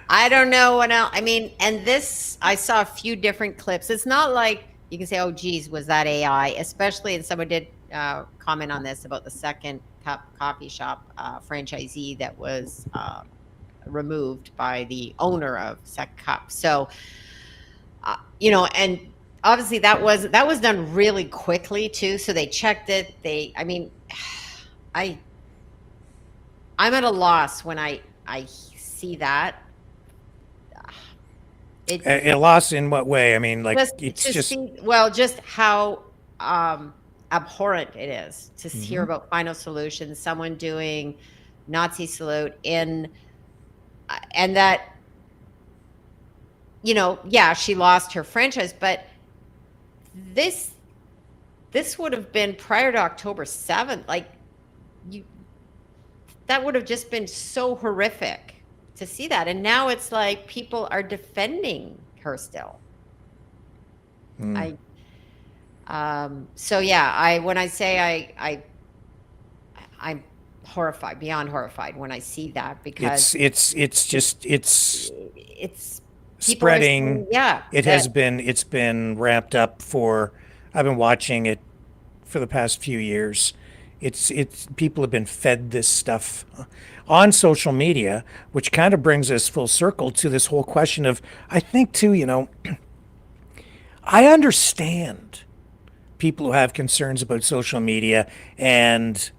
Speaker 3: I don't know what else. I mean, and this, I saw a few different clips. It's not like you can say, oh, geez, was that AI? Especially, and someone did comment on this about the second coffee shop franchisee that was removed by the owner of Sec Cup. So, and obviously that was done really quickly too. So they checked it. I'm at a loss when I see that.
Speaker 2: A loss in what way? I mean, like
Speaker 3: just how abhorrent it is to hear about Final Solution, someone doing Nazi salute and that, she lost her franchise, but this would have been prior to October 7th. Like that would have just been so horrific to see that. And now it's like people are defending her still. When I say I'm horrified, beyond horrified when I see that, because
Speaker 2: it's
Speaker 3: spreading.
Speaker 2: It's been ramped up I've been watching it for the past few years. It's people have been fed this stuff on social media, which kind of brings us full circle to this whole question of, I think too, I understand people who have concerns about social media and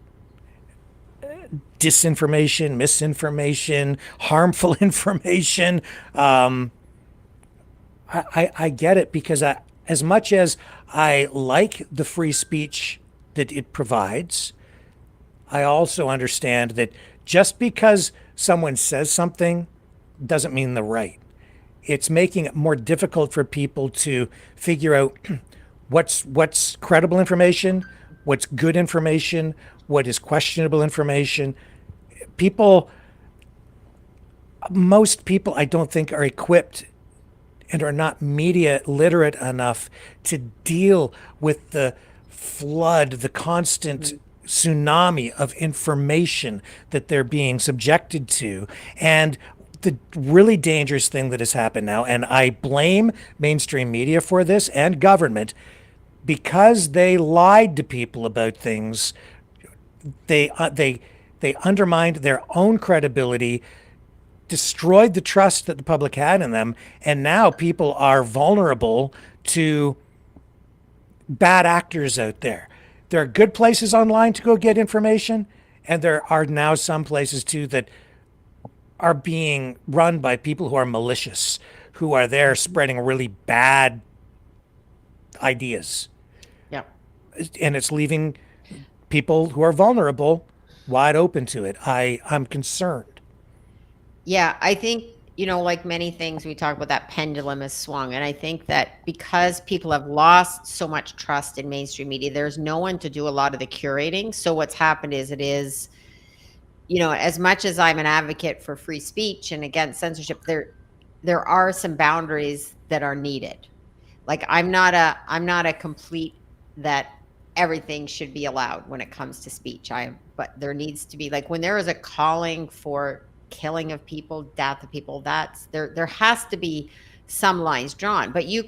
Speaker 2: disinformation, misinformation, harmful information. I get it, because as much as I like the free speech that it provides, I also understand that just because someone says something doesn't mean they're right. It's making it more difficult for people to figure out what's credible information, what's good information, what is questionable information. Most people, I don't think, are equipped and are not media literate enough to deal with the flood, the constant tsunami of information that they're being subjected to. And the really dangerous thing that has happened now, and I blame mainstream media for this and government, because they lied to people about things, they undermined their own credibility, destroyed the trust that the public had in them, and now people are vulnerable to bad actors out there. There are good places online to go get information, and there are now some places too that are being run by people who are malicious, who are there spreading really bad ideas.
Speaker 3: Yeah.
Speaker 2: And it's leaving people who are vulnerable wide open to it. I'm concerned.
Speaker 3: Yeah, I think like many things, we talk about that pendulum has swung. And I think that because people have lost so much trust in mainstream media, there's no one to do a lot of the curating. So what's happened is as much as I'm an advocate for free speech and against censorship, there are some boundaries that are needed. Like I'm not a complete that everything should be allowed when it comes to speech. But there needs to be, like, when there is a calling for killing of people, death of people, that's there has to be some lines drawn. But you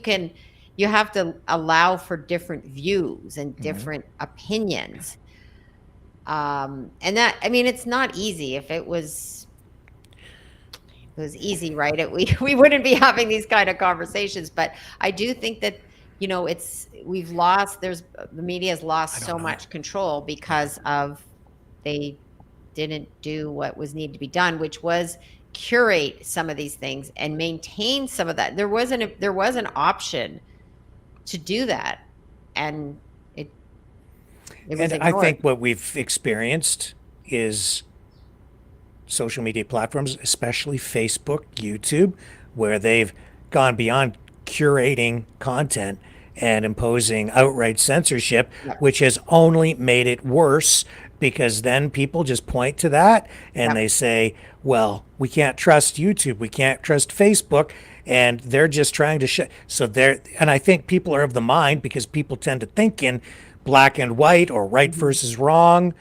Speaker 3: have to allow for different views and different opinions. And that, I mean, it's not easy. If it was easy, right? We wouldn't be having these kind of conversations. But I do think that, the media has lost so much control because of they didn't do what was needed to be done, which was curate some of these things and maintain some of that. There was an option to do that, and it was
Speaker 2: And
Speaker 3: ignored.
Speaker 2: I think what we've experienced is social media platforms, especially Facebook, YouTube, where they've gone beyond curating content and imposing outright censorship, which has only made it worse, because then people just point to that and they say, well, we can't trust YouTube, we can't trust Facebook, and they're just trying to and I think people are of the mind, because people tend to think in black and white or right versus wrong.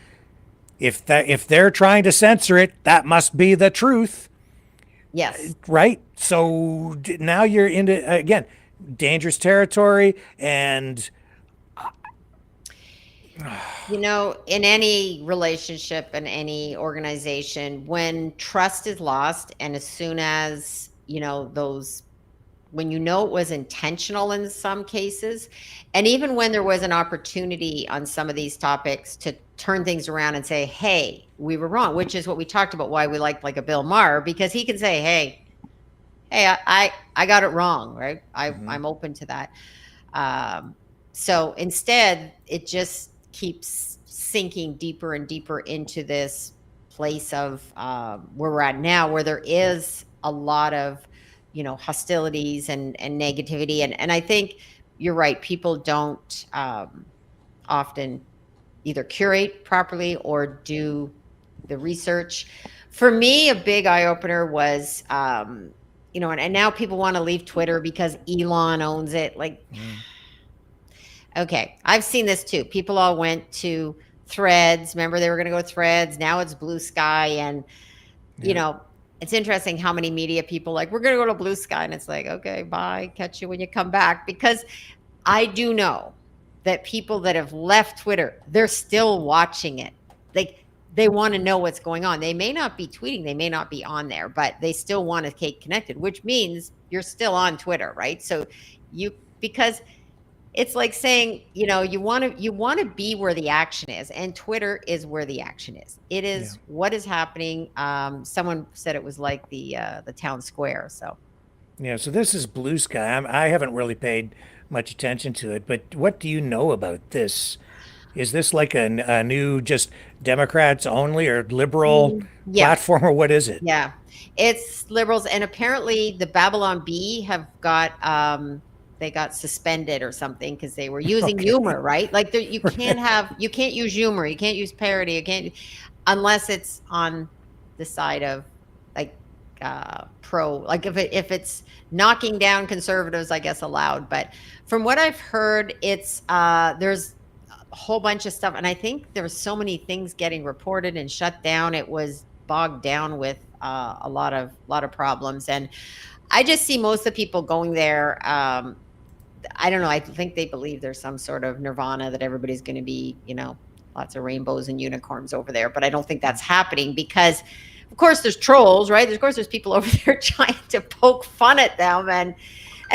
Speaker 2: If they're trying to censor it, that must be the truth.
Speaker 3: Yes.
Speaker 2: Right? So now you're into, again, dangerous territory. And
Speaker 3: in any relationship and any organization, when trust is lost, and as soon as when it was intentional in some cases, and even when there was an opportunity on some of these topics to turn things around and say, hey, we were wrong, which is what we talked about, why we like a Bill Maher, because he can say, hey, I got it wrong, right? I'm open to that. So instead, it just keeps sinking deeper and deeper into this place of where we're at now, where there is a lot of hostilities and negativity. And I think you're right. People don't often either curate properly or do the research. For me, a big eye opener was, and now people want to leave Twitter because Elon owns it. Okay, I've seen this too. People all went to Threads. Remember, they were going to go Threads. Now it's Blue Sky. And, it's interesting how many media people we're going to go to Blue Sky. And it's like, okay, bye. Catch you when you come back. Because I do know that people that have left Twitter, they're still watching it. They want to know what's going on. They may not be tweeting. They may not be on there, but they still want to stay connected, which means you're still on Twitter, right? So because it's like saying, you want to be where the action is, and Twitter is where the action is. It is what is happening. Someone said it was like the town square. So
Speaker 2: this is Blue Sky. I haven't really paid much attention to it, but what do you know about this? Is this like a new just Democrats only or liberal platform, or what is it?
Speaker 3: Yeah, it's liberals, and apparently the Babylon Bee have got they got suspended or something because they were using humor, right? You can't use humor, you can't use parody, unless it's on the side of pro, if it's knocking down conservatives, I guess allowed. But from what I've heard, it's there's a whole bunch of stuff, and I think there was so many things getting reported and shut down. It was bogged down with a lot of problems, and I just see most of the people going there. I don't know. I think they believe there's some sort of nirvana that everybody's going to be, lots of rainbows and unicorns over there. But I don't think that's happening because, of course, there's trolls, right? Of course, there's people over there trying to poke fun at them. And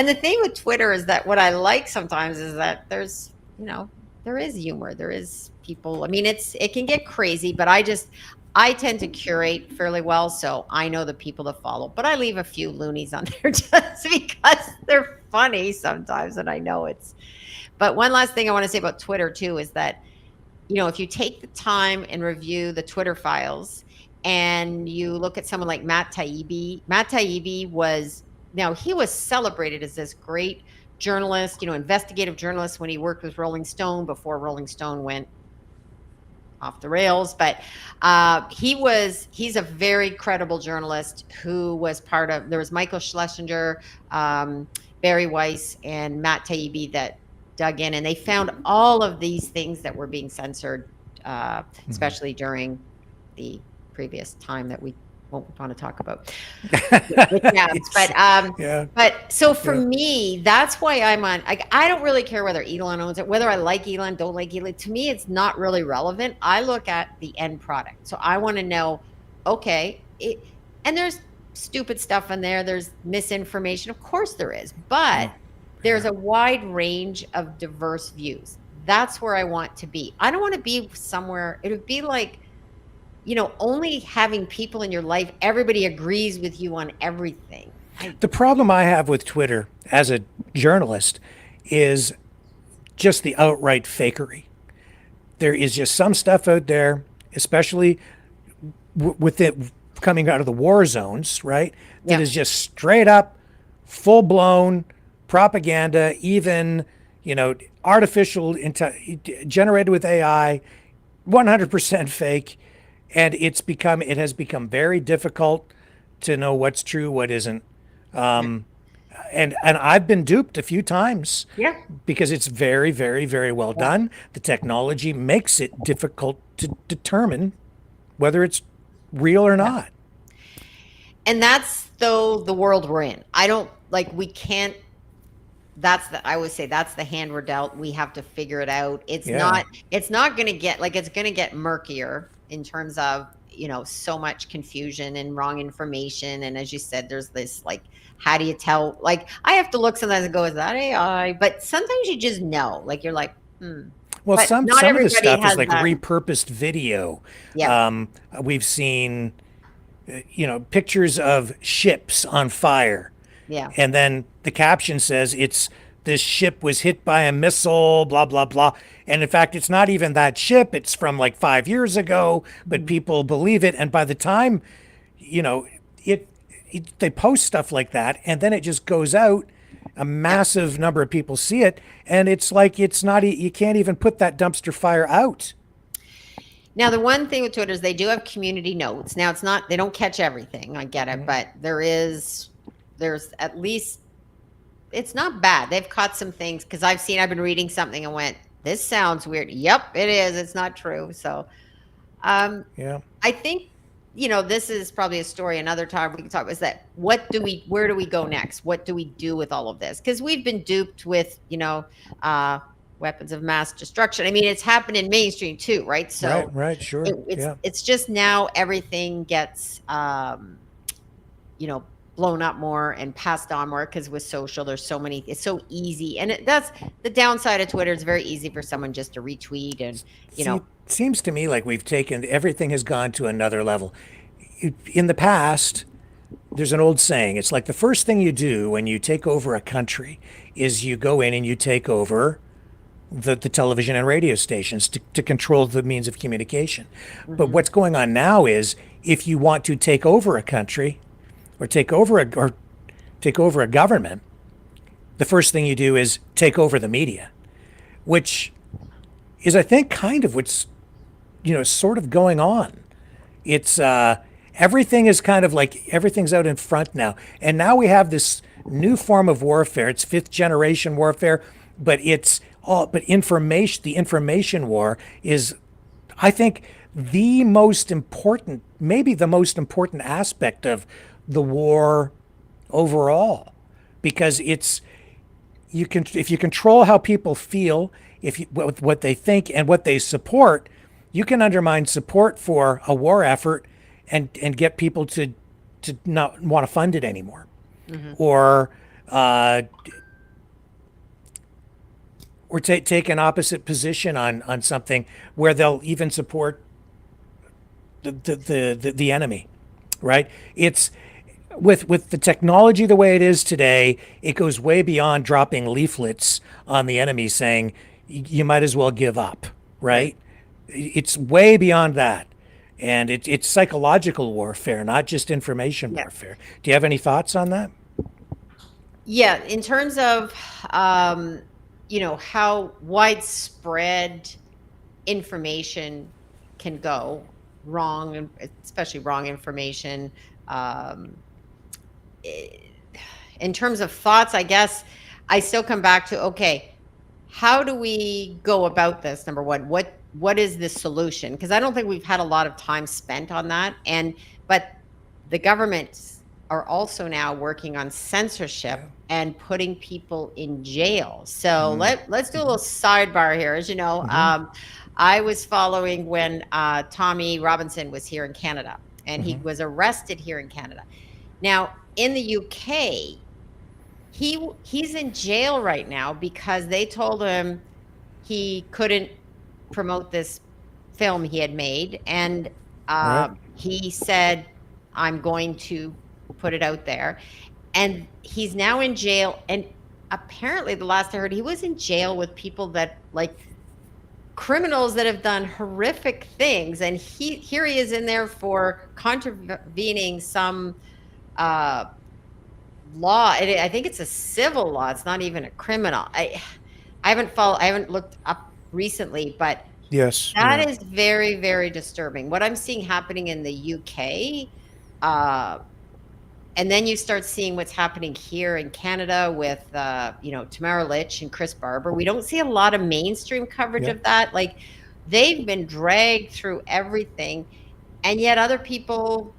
Speaker 3: the thing with Twitter is that what I like sometimes is that there's, there is humor. There is people. I mean, it can get crazy, but I tend to curate fairly well, so I know the people to follow. But I leave a few loonies on there just because they're funny sometimes, and I know it's. But one last thing I want to say about Twitter too is that, if you take the time and review the Twitter files, And you look at someone like Matt Taibbi. Matt Taibbi he was celebrated as this great journalist, investigative journalist when he worked with Rolling Stone before Rolling Stone went off the rails. But he's a very credible journalist who was there was Michael Schlesinger, Barry Weiss, and Matt Taibbi that dug in, and they found all of these things that were being censored, especially during the previous time that we won't want to talk about. But so for me, that's why I'm on. I don't really care whether Elon owns it, whether I like Elon, don't like Elon. To me, it's not really relevant. I look at the end product. So I want to know, and there's stupid stuff in there. There's misinformation. Of course there is, but there's a wide range of diverse views. That's where I want to be. I don't want to be somewhere. It would be like, only having people in your life, everybody agrees with you on everything.
Speaker 2: The problem I have with Twitter as a journalist is just the outright fakery. There is just some stuff out there, especially with it coming out of the war zones, right? That is just straight up, full blown propaganda, even, artificial, generated with AI, 100% fake. And it has become very difficult to know what's true, what isn't. And I've been duped a few times.
Speaker 3: Yeah.
Speaker 2: Because it's very, very, very well done. The technology makes it difficult to determine whether it's real or not.
Speaker 3: And that's the world we're in. We can't. I would say that's the hand we're dealt. We have to figure it out. It's not going to get it's going to get murkier in terms of, so much confusion and wrong information. And as you said, there's this, how do you tell? I have to look sometimes and go, is that AI? But sometimes you just know, you're like,
Speaker 2: Well,
Speaker 3: but
Speaker 2: some of the stuff is
Speaker 3: that.
Speaker 2: repurposed video.
Speaker 3: Yeah.
Speaker 2: We've seen, pictures of ships on fire.
Speaker 3: Yeah.
Speaker 2: And then the caption says this ship was hit by a missile, blah, blah, blah. And in fact, it's not even that ship. It's from 5 years ago, but people believe it. And by the time, they post stuff like that, and then it just goes out, a massive number of people see it. And it's you can't even put that dumpster fire out.
Speaker 3: Now, the one thing with Twitter is they do have community notes. Now, they don't catch everything. I get it. But there's at least, it's not bad. They've caught some things because I've been reading something and went, this sounds weird. Yep, it is. It's not true. So, I think, this is probably a story another time we can talk about, is that where do we go next? What do we do with all of this? Because we've been duped with, weapons of mass destruction. I mean, it's happened in mainstream too, right? So
Speaker 2: right, sure.
Speaker 3: It's just now everything gets, blown up more and passed on more because with social, there's so many, it's so easy. And that's the downside of Twitter. It's very easy for someone just to retweet and,
Speaker 2: It seems to me like everything has gone to another level. In the past, there's an old saying. It's like the first thing you do when you take over a country is you go in and you take over the television and radio stations to control the means of communication. Mm-hmm. But what's going on now is if you want to take over a country or take over a government, the first thing you do is take over the media, which is, I think, kind of what's, sort of going on. It's everything is kind of everything's out in front now. And now we have this new form of warfare. It's fifth generation warfare, but the information war is, I think, maybe the most important aspect of the war overall, because if you control how people feel, what they think and what they support, you can undermine support for a war effort and get people to not want to fund it anymore. Mm-hmm. Or take an opposite position on something where they'll even support the enemy, right? It's with the technology the way it is today, it goes way beyond dropping leaflets on the enemy saying you might as well give up, right? It's way beyond that. And it's psychological warfare, not just information warfare. Do you have any thoughts on that?
Speaker 3: Yeah, in terms of, how widespread information can go wrong, and especially wrong information. In terms of thoughts, I guess I still come back to, okay, how do we go about this? Number one, what is the solution? Because I don't think we've had a lot of time spent on that. But the governments are also now working on censorship and putting people in jail. So let's do a little sidebar here. As you know, I was following when Tommy Robinson was here in Canada, and he was arrested here in Canada. Now, in the UK, he's in jail right now because they told him he couldn't promote this film he had made, and he said, I'm going to put it out there. And he's now in jail, and apparently the last I heard, he was in jail with people that, like, criminals that have done horrific things, and here he is in there for contravening some law. I think it's a civil law. It's not even a criminal. I haven't looked up recently, but
Speaker 2: yes,
Speaker 3: that is very, very disturbing. What I'm seeing happening in the UK, and then you start seeing what's happening here in Canada with Tamara Litch and Chris Barber. We don't see a lot of mainstream coverage of that. Like, they've been dragged through everything, and yet other people,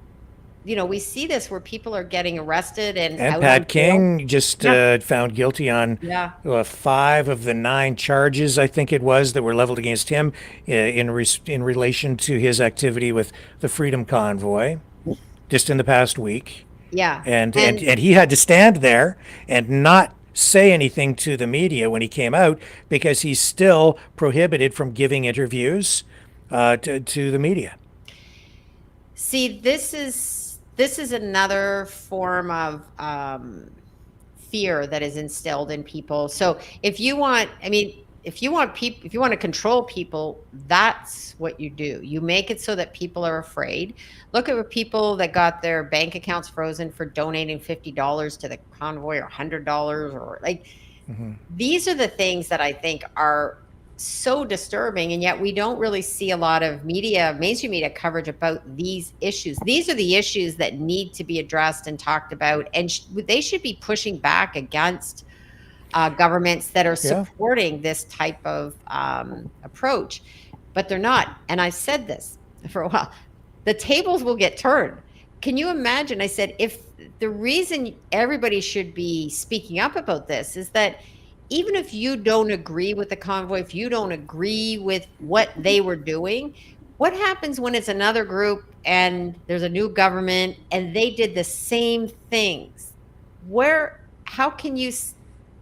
Speaker 3: we see this where people are getting arrested and
Speaker 2: Pat King just found guilty on 5 of the 9 charges, I think it was, that were leveled against him in relation to his activity with the Freedom Convoy just in the past week.
Speaker 3: Yeah.
Speaker 2: And he had to stand there and not say anything to the media when he came out, because he's still prohibited from giving interviews to the media.
Speaker 3: See, this is another form of fear that is instilled in people. So if you want to control people, that's what you do. You make it so that people are afraid. Look at people that got their bank accounts frozen for donating $50 to the convoy, or $100, or these are the things that I think are so disturbing, and yet we don't really see a lot of mainstream media coverage about these issues. These are the issues that need to be addressed and talked about, and they should be pushing back against governments that are supporting this type of approach, but they're not. And I said this for a while, the tables will get turned. Can you imagine? I said, if the reason everybody should be speaking up about this is that even if you don't agree with the convoy, if you don't agree with what they were doing, what happens when it's another group and there's a new government and they did the same things? How can you,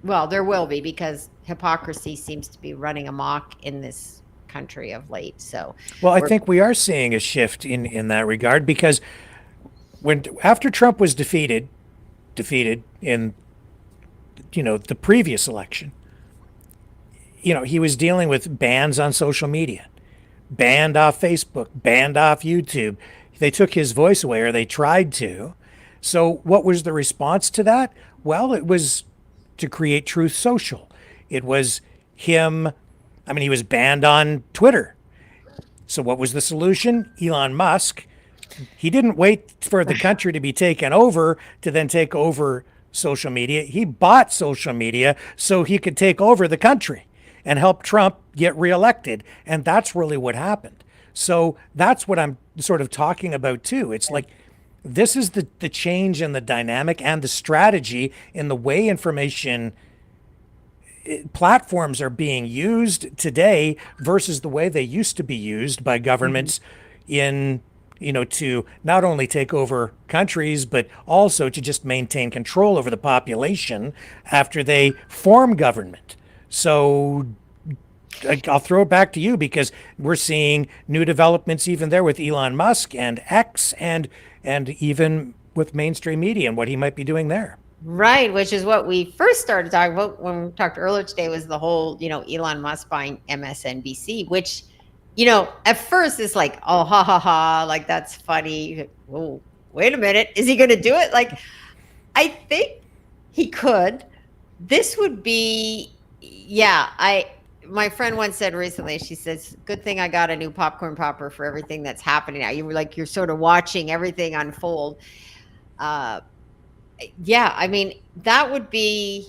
Speaker 3: well, there will be, because hypocrisy seems to be running amok in this country of late. So,
Speaker 2: well, I think we are seeing a shift in that regard, because after Trump was defeated in the previous election, he was dealing with bans on social media, banned off Facebook, banned off YouTube. They took his voice away, or they tried to. So what was the response to that? Well, it was to create Truth Social. It was him. He was banned on Twitter. So what was the solution? Elon Musk. He didn't wait for the country to be taken over to then take over social media. He bought social media so he could take over the country and help Trump get reelected. And that's really what happened. So that's what I'm sort of talking about too. It's like, this is the change in the dynamic and the strategy in the way information platforms are being used today versus the way they used to be used by governments to not only take over countries, but also to just maintain control over the population after they form government. So I'll throw it back to you, because we're seeing new developments even there with Elon Musk and X, and even with mainstream media and what he might be doing there.
Speaker 3: Right, which is what we first started talking about when we talked earlier today, was the whole, Elon Musk buying MSNBC, which at first it's like, oh, ha ha ha, like that's funny. Oh, wait a minute, is he going to do it? Like, I think he could. This would be, yeah. My friend once said recently, she says, "Good thing I got a new popcorn popper for everything that's happening now." You're sort of watching everything unfold. Uh, yeah, I mean, that would be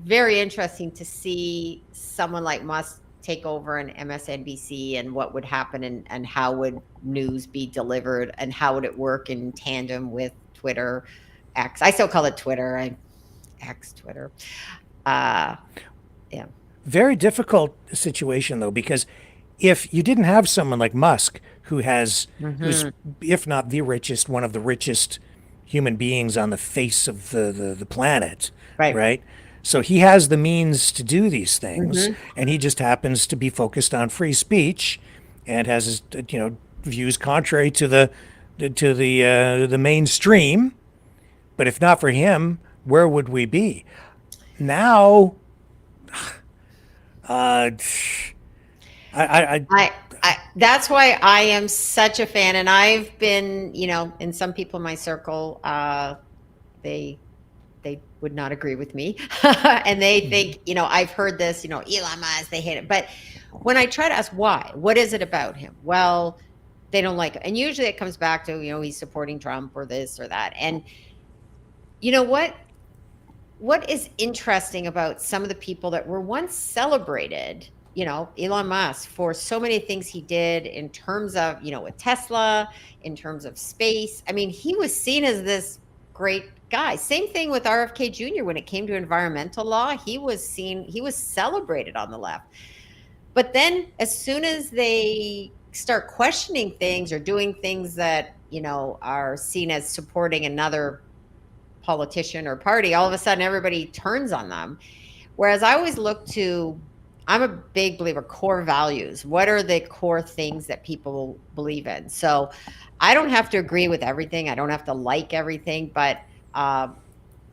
Speaker 3: very interesting to see someone like Musk take over an MSNBC and what would happen and how would news be delivered and how would it work in tandem with Twitter, X. I still call it Twitter. Twitter. Uh, yeah.
Speaker 2: Very difficult situation though, because if you didn't have someone like Musk who's, if not the richest, one of the richest human beings on the face of the planet, right? So he has the means to do these things, and he just happens to be focused on free speech, and has his, views contrary to the mainstream. But if not for him, where would we be now?
Speaker 3: That's why I am such a fan, and I've been, in some people in my circle, they would not agree with me, and they think, I've heard this, Elon Musk, they hate it, but when I try to ask why, what is it about him? Well, they don't like it, and usually it comes back to, he's supporting Trump or this or that, and you know what? What is interesting about some of the people that were once celebrated, Elon Musk, for so many things he did in terms of, with Tesla, in terms of space. I mean, he was seen as this great guy. Same thing with RFK Jr. When it came to environmental law, he was celebrated on the left. But then as soon as they start questioning things or doing things that, are seen as supporting another politician or party, all of a sudden everybody turns on them. Whereas I always look to, I'm a big believer, core values. What are the core things that people believe in? So I don't have to agree with everything. I don't have to like everything. But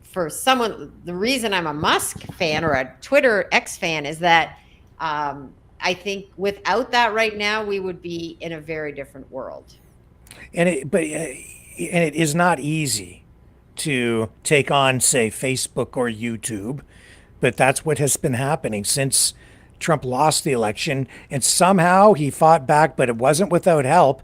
Speaker 3: for someone, the reason I'm a Musk fan or a Twitter X fan is that I think without that right now, we would be in a very different world.
Speaker 2: And it is not easy to take on, say, Facebook or YouTube, but that's what has been happening since Trump lost the election, and somehow he fought back, but it wasn't without help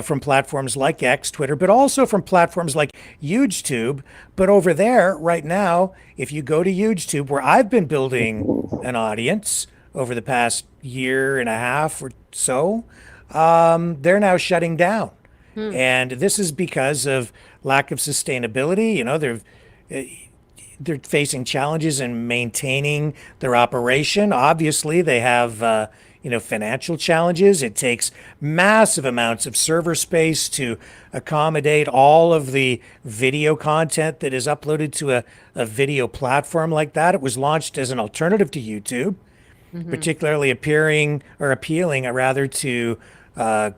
Speaker 2: from platforms like X, Twitter, but also from platforms like YouTube. But over there right now, if you go to YouTube, where I've been building an audience over the past year and a half or so, they're now shutting down. And this is because of lack of sustainability. They're facing challenges in maintaining their operation. Obviously, they have financial challenges. It takes massive amounts of server space to accommodate all of the video content that is uploaded to a video platform like that. It was launched as an alternative to YouTube, particularly appealing to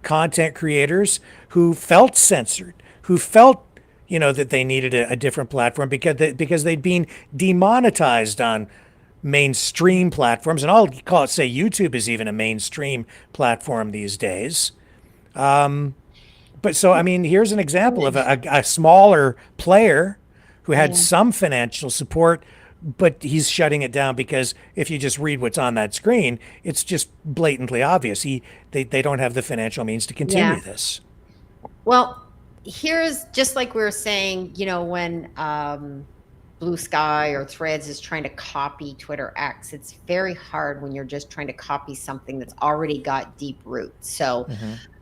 Speaker 2: content creators who felt censored, who felt that they needed a different platform because they'd been demonetized on mainstream platforms. And I'll say YouTube is even a mainstream platform these days. But so, I mean, here's an example of a smaller player who had some financial support, but he's shutting it down because if you just read what's on that screen, it's just blatantly obvious. They don't have the financial means to continue this.
Speaker 3: Well, here's just like we were saying, when Blue Sky or Threads is trying to copy Twitter X, it's very hard when you're just trying to copy something that's already got deep roots. So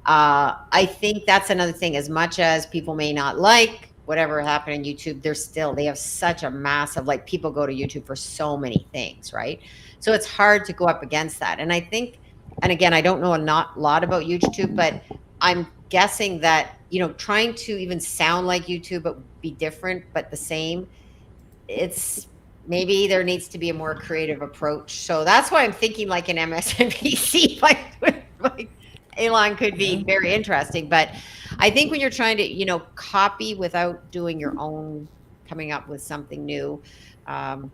Speaker 3: I think that's another thing. As much as people may not like whatever happened on YouTube, they have such a massive, like, people go to YouTube for so many things, right? So it's hard to go up against that. And I think, and again, I don't know a lot about YouTube, but I'm guessing that, trying to even sound like YouTube, but be different, but the same, it's maybe there needs to be a more creative approach. So that's why I'm thinking like an MSNBC, like Elon could be very interesting. But I think when you're trying to, copy without doing your own, coming up with something new.
Speaker 2: But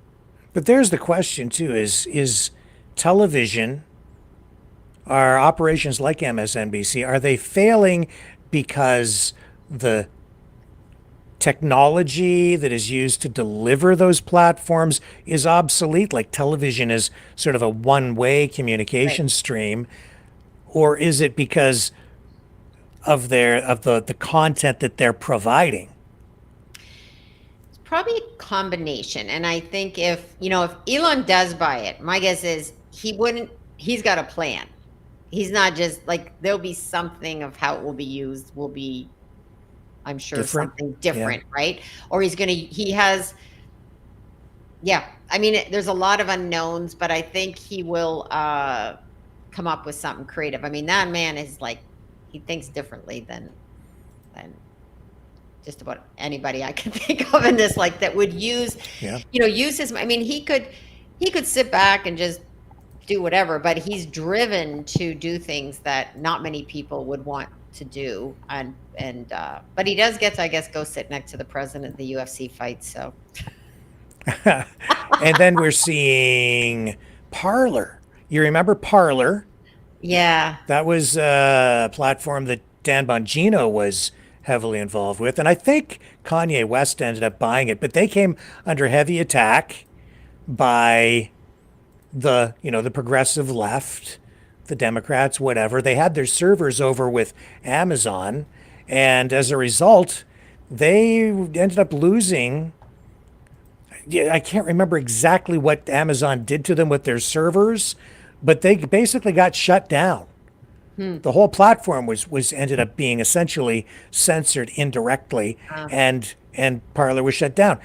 Speaker 2: there's the question too, is television are operations like MSNBC, are they failing because the technology that is used to deliver those platforms is obsolete, like television is sort of a one-way communication stream, or is it because of the content that they're providing?
Speaker 3: It's probably a combination. And I think if Elon does buy it, my guess is he's got a plan. He's not just like, there'll be something of how it will be used, will be, I'm sure, something different, right? Or he has, I mean, there's a lot of unknowns, but I think he will come up with something creative. I mean, that man is like, he thinks differently than just about anybody I can think of in this, like, that would use his, I mean, he could sit back and just do whatever, but he's driven to do things that not many people would want to do. But he does get to, I guess, go sit next to the president of the UFC fight. So,
Speaker 2: and then we're seeing Parler. You remember Parler?
Speaker 3: Yeah,
Speaker 2: that was a platform that Dan Bongino was heavily involved with, and I think Kanye West ended up buying it. But they came under heavy attack by the progressive left, the Democrats, whatever. They had their servers over with Amazon, and as a result, they ended up losing. I can't remember exactly what Amazon did to them with their servers, but they basically got shut down. The whole platform was ended up being essentially censored indirectly, and Parler was shut down.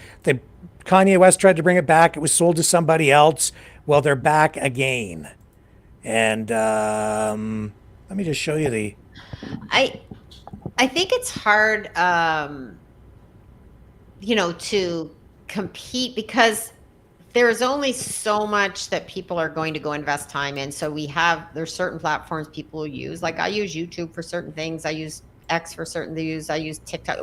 Speaker 2: Kanye West tried to bring it back. It was sold to somebody else. Well, they're back again. And let me just show you the.
Speaker 3: I think it's hard, to compete, because there's only so much that people are going to go invest time in. So there's certain platforms people use. Like, I use YouTube for certain things. I use X for certain things. I use TikTok.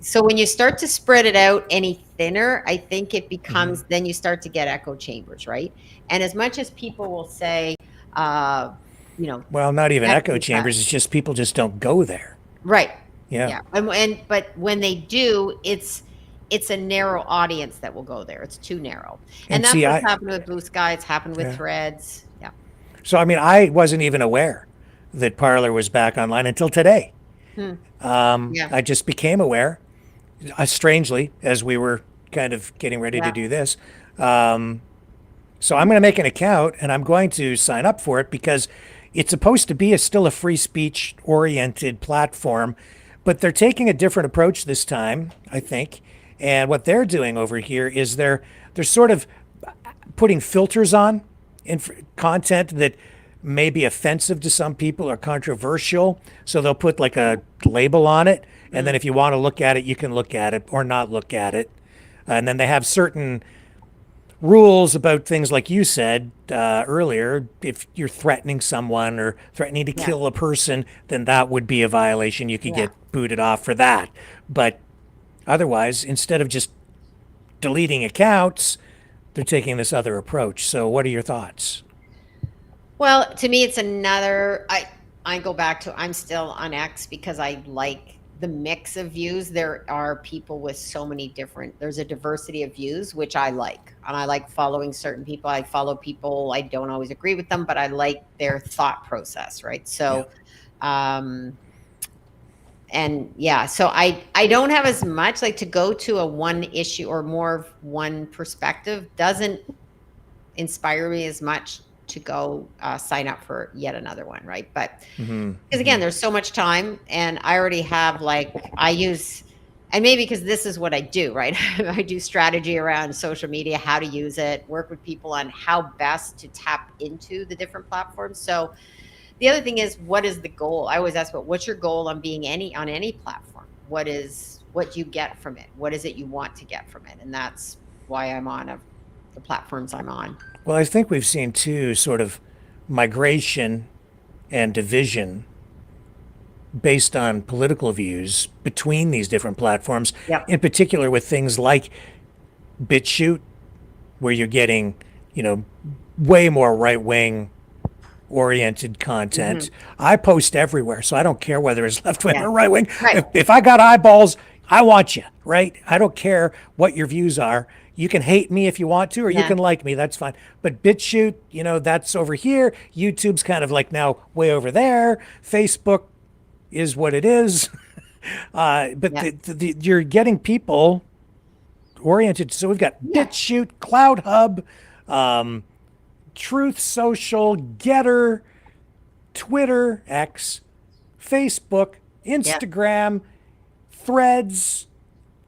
Speaker 3: So when you start to spread it out any thinner, I think it becomes, then you start to get echo chambers, right? And as much as people will say, well,
Speaker 2: not even echo chambers. It's just people just don't go there.
Speaker 3: Right.
Speaker 2: Yeah.
Speaker 3: But when they do, it's a narrow audience that will go there. It's too narrow. And that's what's happened with Blue Sky. It's happened with Threads. Yeah.
Speaker 2: So, I mean, I wasn't even aware that Parler was back online until today. I just became aware, strangely, as we were kind of getting ready to do this. So I'm going to make an account, and I'm going to sign up for it, because it's supposed to be still a free speech oriented platform, but they're taking a different approach this time, I think. And what they're doing over here is they're sort of putting filters on content that may be offensive to some people or controversial. So they'll put like a label on it, and then if you want to look at it, you can look at it or not look at it. And then they have certain rules about things like you said earlier. If you're threatening someone or threatening to kill a person, then that would be a violation. You could get booted off for that. But otherwise, instead of just deleting accounts, they're taking this other approach. So what are your thoughts?
Speaker 3: Well, to me, it's another, I go back to, I'm still on X because I like the mix of views. There are people with so many there's a diversity of views, which I like. And I like following certain people. I follow people, I don't always agree with them, but I like their thought process, right? So, so I don't have as much, like, to go to a one issue or more of one perspective doesn't inspire me as much to go sign up for yet another one, right? But because again, there's so much time, and I already have, and maybe because this is what I do, right? I do strategy around social media, how to use it, work with people on how best to tap into the different platforms. So the other thing is, what is the goal? I always ask, what's your goal on being on any platform? What do you get from it? What is it you want to get from it? And that's why I'm on the platforms I'm on.
Speaker 2: Well, I think we've seen too sort of migration and division based on political views between these different platforms, in particular with things like BitChute, where you're getting, way more right-wing oriented content. I post everywhere, so I don't care whether it's left wing or right wing.
Speaker 3: Right.
Speaker 2: If I got eyeballs, I want you, right? I don't care what your views are. You can hate me if you want to, or you can like me. That's fine. But BitChute, that's over here. YouTube's kind of like now way over there. Facebook is what it is. But you're getting people oriented. So we've got BitChute, Cloud Hub, Truth Social, Getter, Twitter, X, Facebook, Instagram, Threads.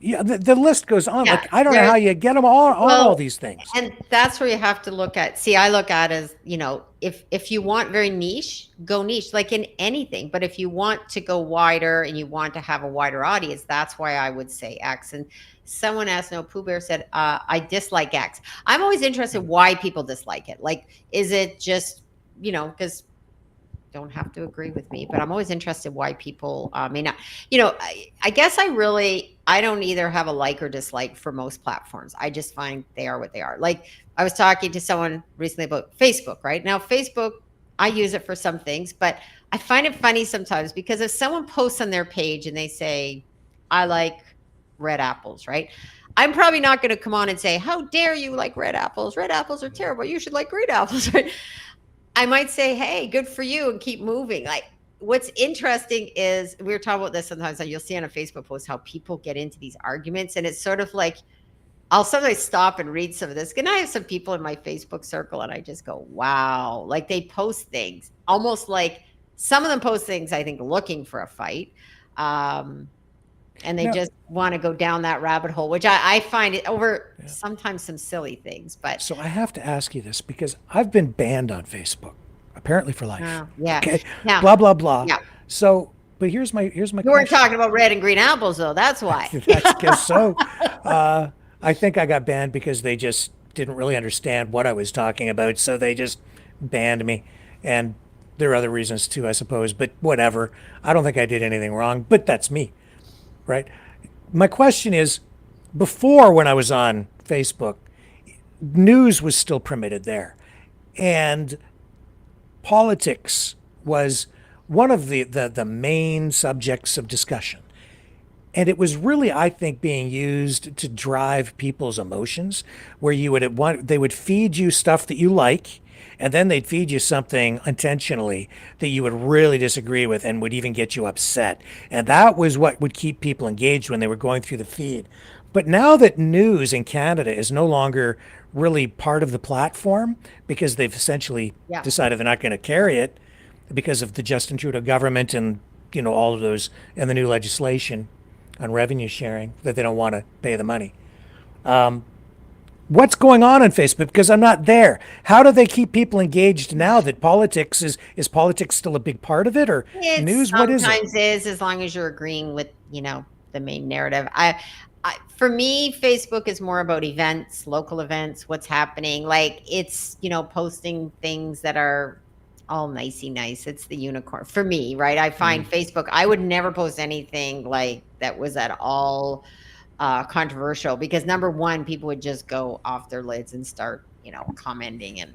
Speaker 2: Yeah, the list goes on. Like, I don't know how you get them all these things.
Speaker 3: And that's where you have to look at. See, I look at as, if you want very niche, go niche, like in anything. But if you want to go wider and you want to have a wider audience, that's why I would say X. And someone asked, Pooh Bear said, I dislike X. I'm always interested why people dislike it. Like, is it just, because don't have to agree with me, but I'm always interested why people may not, I guess I don't either have a like or dislike for most platforms. I just find they are what they are. Like, I was talking to someone recently about Facebook, right? Now, Facebook, I use it for some things, but I find it funny sometimes because if someone posts on their page and they say, I like red apples, right? I'm probably not going to come on and say, how dare you like red apples? Red apples are terrible. You should like green apples, right? I might say, hey, good for you, and keep moving. Like, what's interesting is, we were talking about this sometimes, and you'll see on a Facebook post how people get into these arguments. And it's sort of like, I'll sometimes stop and read some of this. And I have some people in my Facebook circle, and I just go, wow. Like, they post things almost like, some of them post things, I think, looking for a fight. And they just want to go down that rabbit hole, which I find it over sometimes some silly things. But
Speaker 2: so I have to ask you this, because I've been banned on Facebook, apparently for life. Okay. Blah blah blah. Yeah. So, but here's my
Speaker 3: You weren't talking about red and green apples, though. That's why.
Speaker 2: I guess so. I think I got banned because they just didn't really understand what I was talking about, so they just banned me. And there are other reasons too, I suppose. But whatever. I don't think I did anything wrong. But that's me. Right. My question is, before, when I was on Facebook, news was still permitted there, and politics was one of the main subjects of discussion. And it was really, I think, being used to drive people's emotions, where they would feed you stuff that you like, and then they'd feed you something intentionally that you would really disagree with and would even get you upset. And that was what would keep people engaged when they were going through the feed. But now that news in Canada is no longer really part of the platform, because they've essentially decided they're not going to carry it because of the Justin Trudeau government and, all of those, and the new legislation on revenue sharing, that they don't want to pay the money. What's going on Facebook? Because I'm not there. How do they keep people engaged now that politics is politics still a big part of it, or news? What is it?
Speaker 3: Sometimes is, as long as you're agreeing with, the main narrative. For me, Facebook is more about events, local events, what's happening. Like, it's, posting things that are all nicey nice. It's the unicorn for me, right? I find Facebook, I would never post anything like that was at all controversial, because number one, people would just go off their lids and start, commenting, and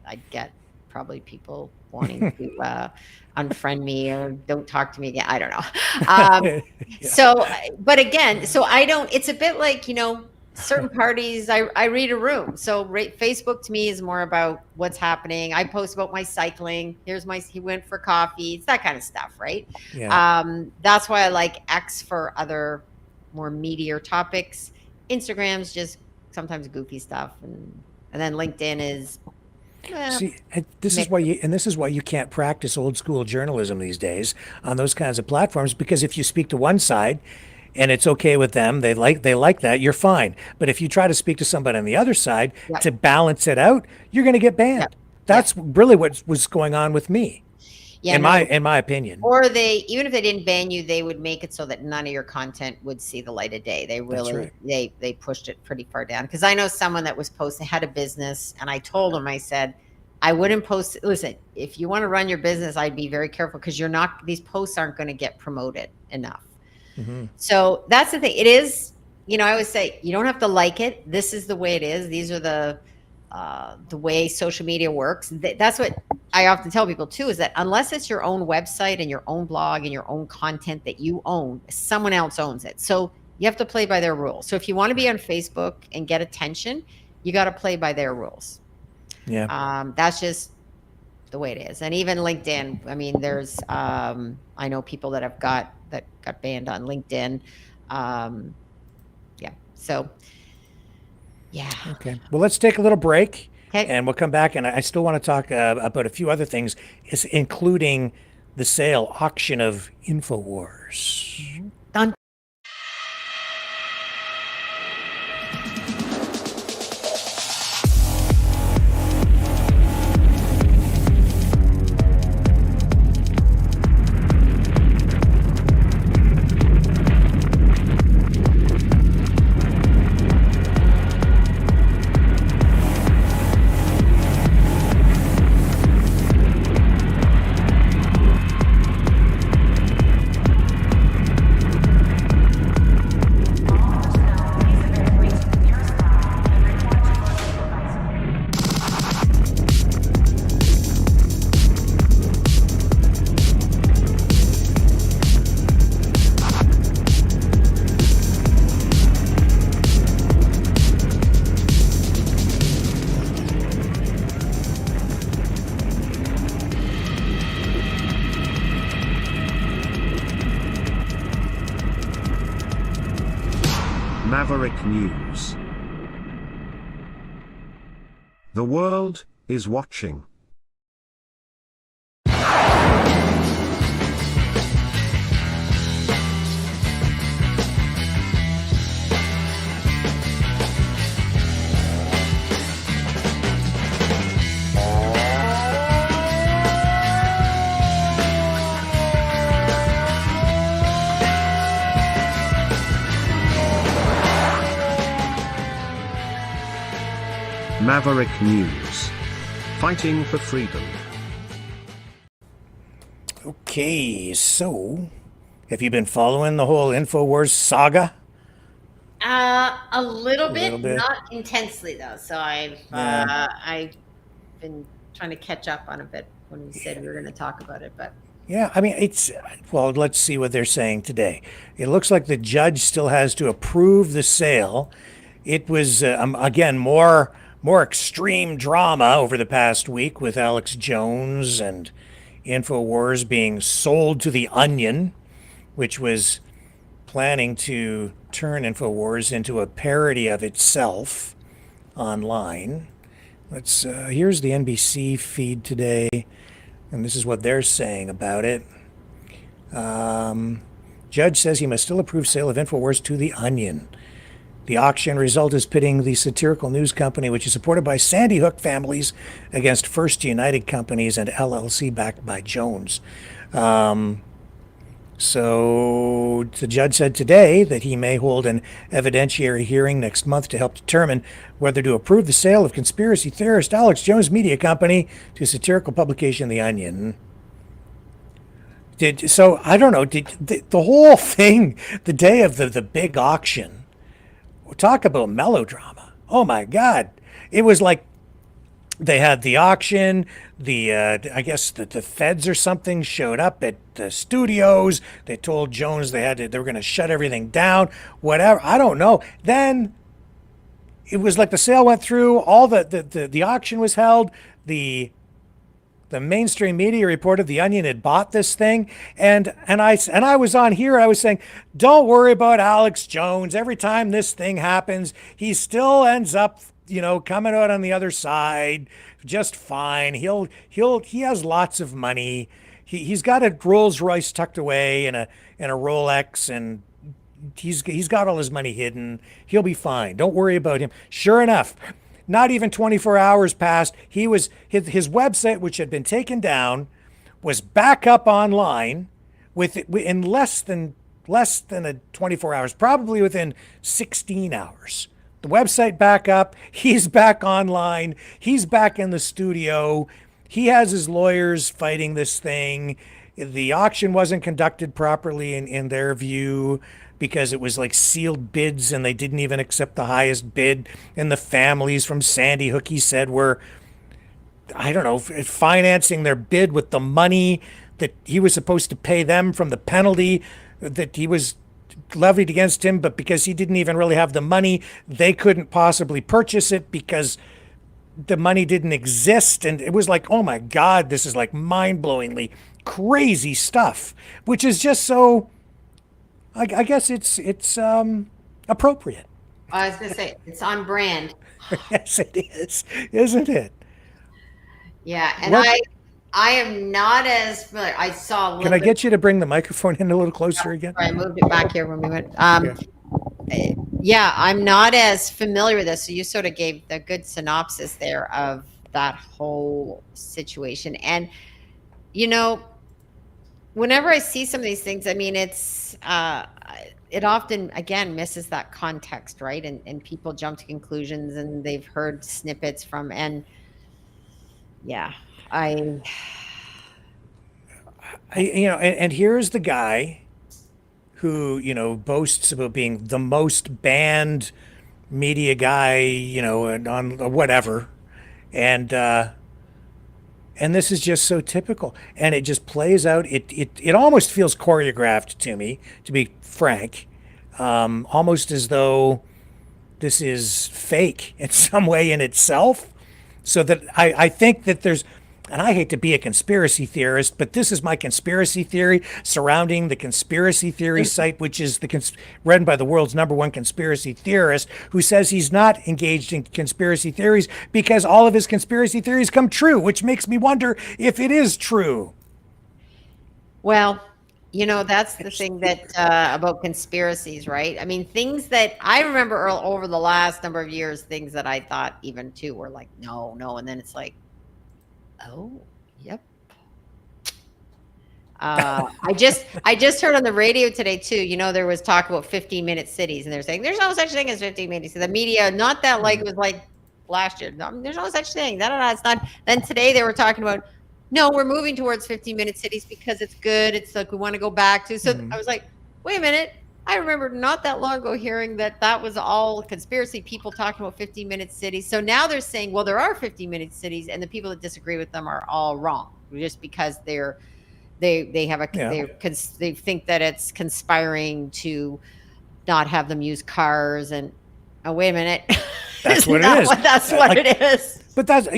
Speaker 3: I'd get probably people wanting to unfriend me or don't talk to me again. I don't know. So, but again, so I don't, it's a bit like, certain parties, I read a room. So Facebook to me is more about what's happening. I post about my cycling. He went for coffee. It's that kind of stuff, right? Yeah. That's why I like X for other more meatier topics. Instagram's just sometimes goofy stuff, and then LinkedIn is.
Speaker 2: See, this is why you can't practice old school journalism these days on those kinds of platforms, because if you speak to one side and it's okay with them, they like that, you're fine. But if you try to speak to somebody on the other side to balance it out, you're going to get banned. That's really what was going on with me. Yeah, in my opinion.
Speaker 3: Or even if they didn't ban you, they would make it so that none of your content would see the light of day. They really, they pushed it pretty far down. Because I know someone that was posting, had a business, and I told him, I said, I wouldn't post. Listen, if you want to run your business, I'd be very careful, because these posts aren't going to get promoted enough. Mm-hmm. So that's the thing. It is, I always say, you don't have to like it. This is the way it is. These are the the way social media works. That's what I often tell people too, is that unless it's your own website and your own blog and your own content that you own, someone else owns it. So you have to play by their rules. So if you want to be on Facebook and get attention, you got to play by their rules.
Speaker 2: Yeah.
Speaker 3: That's just the way it is. And even LinkedIn, I mean, there's I know people that got banned on LinkedIn. Yeah. So yeah.
Speaker 2: Okay. Well, let's take a little break.
Speaker 3: Okay.
Speaker 2: And we'll come back, and I still want to talk about a few other things, including the sale auction of InfoWars.
Speaker 3: Done.
Speaker 1: Maverick News. The world is watching. Maverick News. Fighting for freedom.
Speaker 2: Okay, so have you been following the whole InfoWars saga?
Speaker 3: A little bit,
Speaker 2: bit.
Speaker 3: not intensely though. So I've been trying to catch up on a bit when we said we were going to talk about it, but
Speaker 2: Yeah, I mean, well, let's see what they're saying today. It looks like the judge still has to approve the sale. It was, again, more extreme drama over the past week with Alex Jones and InfoWars being sold to the Onion, which was planning to turn InfoWars into a parody of itself online. Here's the NBC feed today, and this is what they're saying about it. Judge says he must still approve sale of InfoWars to the Onion. The auction result is pitting the satirical news company, which is supported by Sandy Hook families, against First United Companies and LLC backed by Jones. So the judge said today that he may hold an evidentiary hearing next month to help determine whether to approve the sale of conspiracy theorist Alex Jones Media Company to satirical publication The Onion. So I don't know, did the whole thing, the day of the big auction, talk about melodrama. Oh my God. It was like they had the auction, I guess the feds or something showed up at the studios. They told Jones they were going to shut everything down, whatever. I don't know. Then it was like the sale went through, all the auction was held, the mainstream media reported the Onion had bought this thing, and I was on here. I was saying, don't worry about Alex Jones. Every time this thing happens, he still ends up, coming out on the other side just fine. He has lots of money. He's got a Rolls Royce tucked away and a Rolex, and he's got all his money hidden. He'll be fine. Don't worry about him. Sure enough, not even 24 hours passed. His website, which had been taken down, was back up online in less than 24 hours, probably within 16 hours. The website back up. He's back online. He's back in the studio. He has his lawyers fighting this thing. The auction wasn't conducted properly in their view, because it was like sealed bids and they didn't even accept the highest bid. And the families from Sandy Hook, he said, were, I don't know, financing their bid with the money that he was supposed to pay them from the penalty that he was levied against him. But because he didn't even really have the money, they couldn't possibly purchase it because the money didn't exist. And it was like, oh my God, this is like mind-blowingly crazy stuff, which is just so, I guess it's appropriate.
Speaker 3: I was gonna say it's on brand.
Speaker 2: Yes, it is, isn't it?
Speaker 3: Yeah, and
Speaker 2: What-
Speaker 3: I am not as familiar. I saw a little
Speaker 2: Can I
Speaker 3: bit-
Speaker 2: get you to bring the microphone in a little closer again?
Speaker 3: Sorry, I moved it back here when we went. Yeah, I'm not as familiar with this. So you sort of gave the good synopsis there of that whole situation. And, you know, whenever I see some of these things, I mean, it often, again, misses that context, right? And people jump to conclusions and they've heard snippets from, and yeah, and
Speaker 2: here's the guy who, boasts about being the most banned media guy, and on whatever. And this is just so typical. And it just plays out. It almost feels choreographed to me, to be frank. Almost as though this is fake in some way in itself. So that I think that there's, and I hate to be a conspiracy theorist, but this is my conspiracy theory surrounding the conspiracy theory site, which is run by the world's #1 conspiracy theorist, who says he's not engaged in conspiracy theories because all of his conspiracy theories come true, which makes me wonder if it is true.
Speaker 3: well, that's the thing that about conspiracies, right? I mean, things that I remember over the last number of years, things that I thought even too were like, no, and then it's like, oh, yep. I just heard on the radio today too. There was talk about 15-minute cities, and they're saying there's no such thing as 15 minutes. The media, not that like it was like last year. No, there's no such thing. It's not. Then today they were talking about, no, we're moving towards 15-minute cities because it's good. It's like we want to go back to. So I was like, wait a minute. I remember not that long ago hearing that was all conspiracy people talking about 15-minute cities. So now they're saying, well, there are 15-minute cities, and the people that disagree with them are all wrong, just because they think that it's conspiring to not have them use cars. And oh, wait a minute,
Speaker 2: that's what it is.
Speaker 3: That's what it is.
Speaker 2: But that's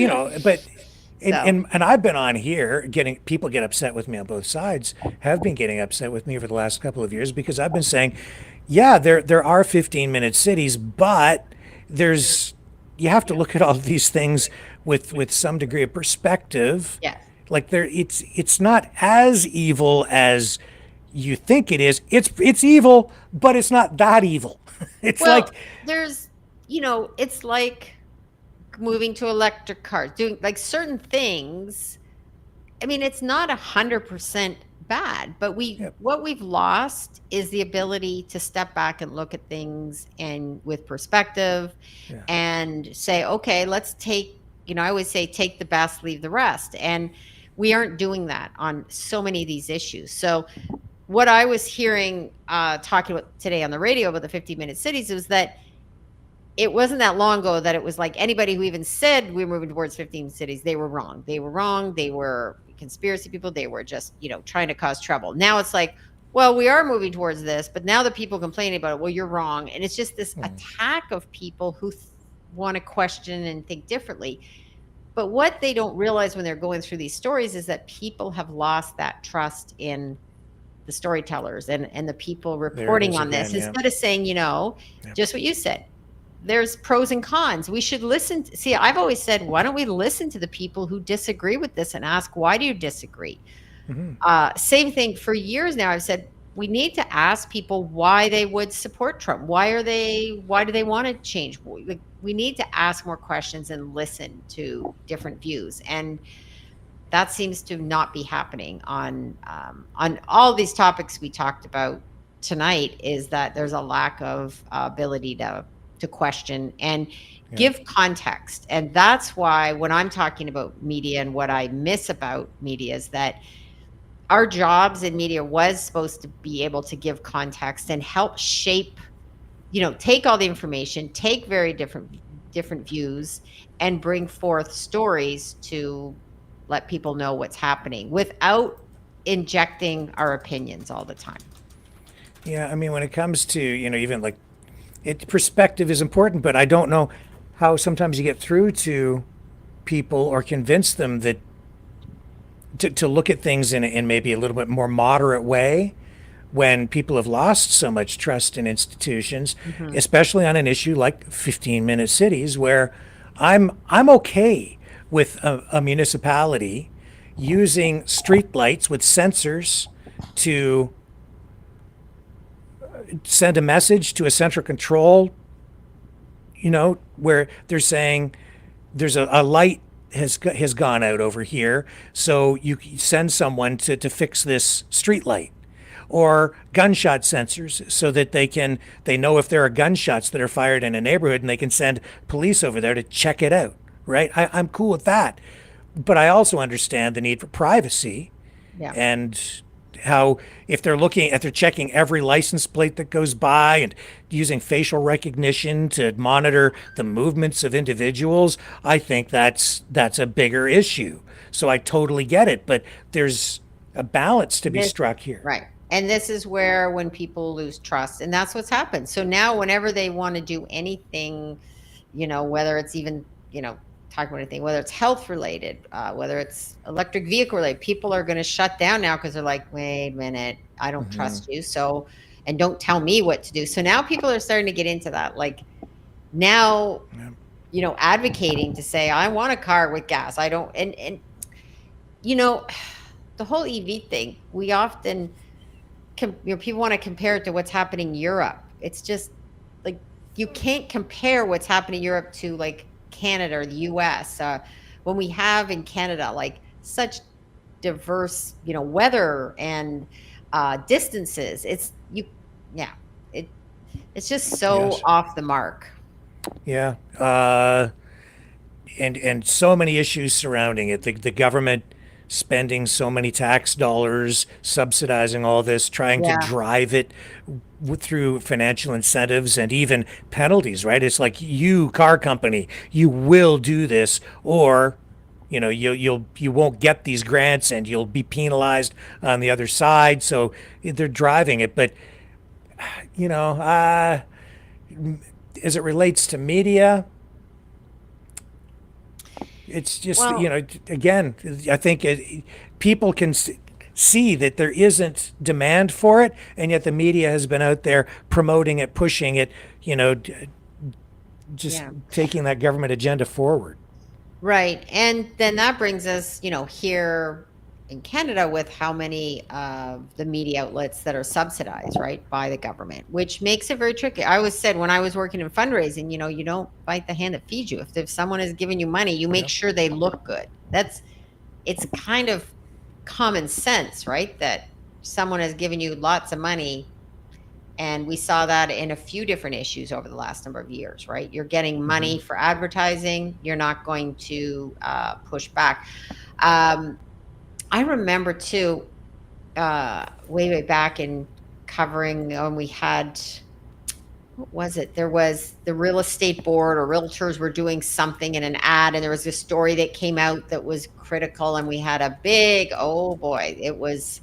Speaker 2: And I've been on here people get upset with me on both sides, have been getting upset with me for the last couple of years because I've been saying, yeah, there are 15-minute cities, but you have to look at all of these things with some degree of perspective.
Speaker 3: Yeah.
Speaker 2: Like it's not as evil as you think it is. It's evil, but it's not that evil. It's like moving to electric cars, doing like certain things. I mean, it's not 100% bad, but what we've lost is the ability to step back and look at things and with perspective and say, okay, let's take, I always say, take the best, leave the rest. And we aren't doing that on so many of these issues. So what I was hearing, talking about today on the radio about the 15-minute cities was that it wasn't that long ago that it was like anybody who even said we're moving towards 15 cities, they were wrong. They were conspiracy people. They were just, trying to cause trouble. Now it's like, well, we are moving towards this, but now the people complaining about it, well, you're wrong. And it's just this attack of people who want to question and think differently. But what they don't realize when they're going through these stories is that people have lost that trust in the storytellers and the people reporting on this. Instead of saying, just what you said, there's pros and cons. We should listen. See, I've always said, why don't we listen to the people who disagree with this and ask, why do you disagree? Same thing for years now. I've said, we need to ask people why they would support Trump. Why do they want to change? We need to ask more questions and listen to different views. And that seems to not be happening on all these topics we talked about tonight, is that there's a lack of ability to question and give context. And that's why when I'm talking about media and what I miss about media is that
Speaker 3: our jobs in media was supposed to be able to give context and help shape, take all the information, take very different views, and bring forth stories to let people know what's happening without injecting our opinions all the time.
Speaker 2: Yeah, I mean, when it comes to, even like perspective is important, but I don't know how sometimes you get through to people or convince them that to look at things in maybe a little bit more moderate way when people have lost so much trust in institutions, especially on an issue like 15-minute cities, where I'm okay with a municipality using streetlights with sensors to send a message to a central control, where they're saying there's a light has gone out over here, so you send someone to fix this street light. Or gunshot sensors, so that they know if there are gunshots that are fired in a neighborhood, and they can send police over there to check it out, right? I'm cool with that. But I also understand the need for privacy.
Speaker 3: Yeah.
Speaker 2: And how if they're checking every license plate that goes by and using facial recognition to monitor the movements of individuals, I think that's a bigger issue. So I totally get it, but there's a balance to be struck here.
Speaker 3: Right. And this is where when people lose trust, and that's what's happened. So now whenever they want to do anything, whether it's even, talk about anything, whether it's health related, whether it's electric vehicle related, people are going to shut down now because they're like, wait a minute, I don't trust you. So, and don't tell me what to do. So now people are starting to get into that. Like now, advocating to say, I want a car with gas. I don't, and the whole EV thing, we often, people want to compare it to what's happening in Europe. It's just like, you can't compare what's happening in Europe to like Canada or the US, when we have in Canada like such diverse weather and distances. It's just so off the mark.
Speaker 2: Yeah. And so many issues surrounding it. The government spending so many tax dollars subsidizing all this, trying to drive it through financial incentives and even penalties, right? It's like, you car company, you will do this, or you won't get these grants and you'll be penalized on the other side. So they're driving it. But as it relates to media, it's just, again, I think people can see that there isn't demand for it, and yet the media has been out there promoting it, pushing it, taking that government agenda forward.
Speaker 3: Right. And then that brings us, here in Canada with how many of the media outlets that are subsidized, right, by the government, which makes it very tricky. I always said when I was working in fundraising, you don't bite the hand that feeds you. If someone is giving you money, you make sure they look good. It's kind of common sense, right? That someone has given you lots of money. And we saw that in a few different issues over the last number of years, right? You're getting money for advertising. You're not going to push back. I remember too, way back in covering when we had, what was it? There was the real estate board or realtors were doing something in an ad, and there was a story that came out that was critical, and we had a big, oh boy, it was,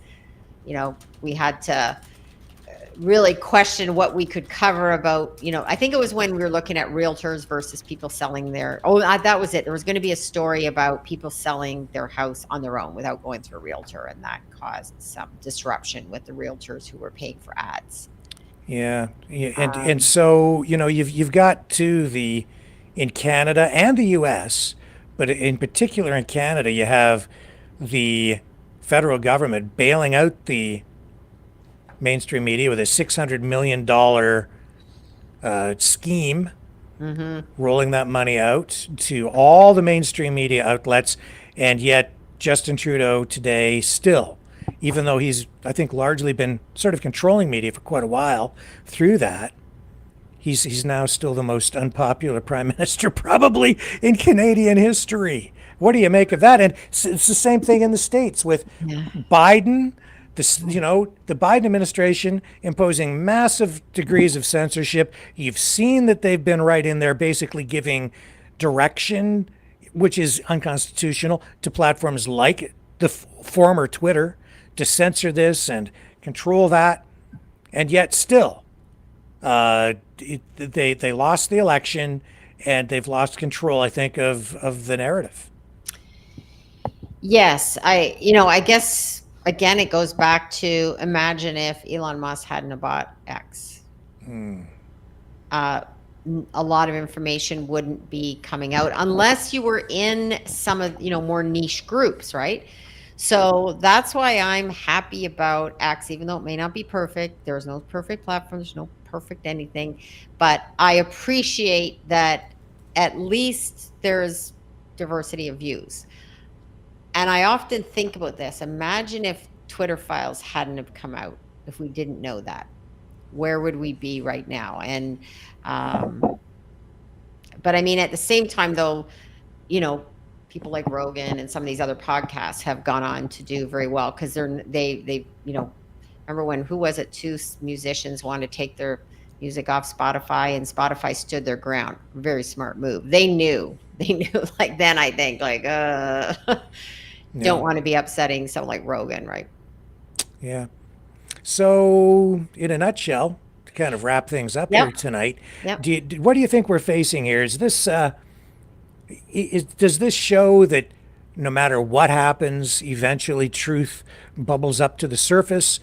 Speaker 3: we had to really question what we could cover about, I think it was when we were looking at realtors versus people selling that was it. There was going to be a story about people selling their house on their own without going through a realtor, and that caused some disruption with the realtors who were paying for ads.
Speaker 2: Yeah. And so, you've got in Canada and the US, but in particular in Canada, you have the federal government bailing out the mainstream media with a $600 million scheme, rolling that money out to all the mainstream media outlets. And yet Justin Trudeau today still, even though he's, I think, largely been sort of controlling media for quite a while through that, he's now still the most unpopular prime minister probably in Canadian history, what do you make of that? And it's the same thing in the States with Biden. The Biden administration imposing massive degrees of censorship. You've seen that they've been right in there basically giving direction, which is unconstitutional, to platforms like the former Twitter to censor this and control that. And yet still, they lost the election and they've lost control, I think, of the narrative.
Speaker 3: Yes, I guess again it goes back to imagine if Elon Musk hadn't have bought X. A lot of information wouldn't be coming out unless you were in some of more niche groups, right? So that's why I'm happy about X, even though it may not be perfect. There's no perfect platform, there's no perfect anything, but I appreciate that at least there's diversity of views. And I often think about this. Imagine if Twitter files hadn't have come out, if we didn't know that. Where would we be right now? And but I mean, at the same time, though, people like Rogan and some of these other podcasts have gone on to do very well because they remember when, who was it? Two musicians wanted to take their music off Spotify, and Spotify stood their ground. Very smart move. They knew like then, I think like don't want to be upsetting someone like Rogan, right?
Speaker 2: Yeah. So in a nutshell, to kind of wrap things up here tonight, what do you think we're facing here? Is this does this show that no matter what happens, eventually truth bubbles up to the surface?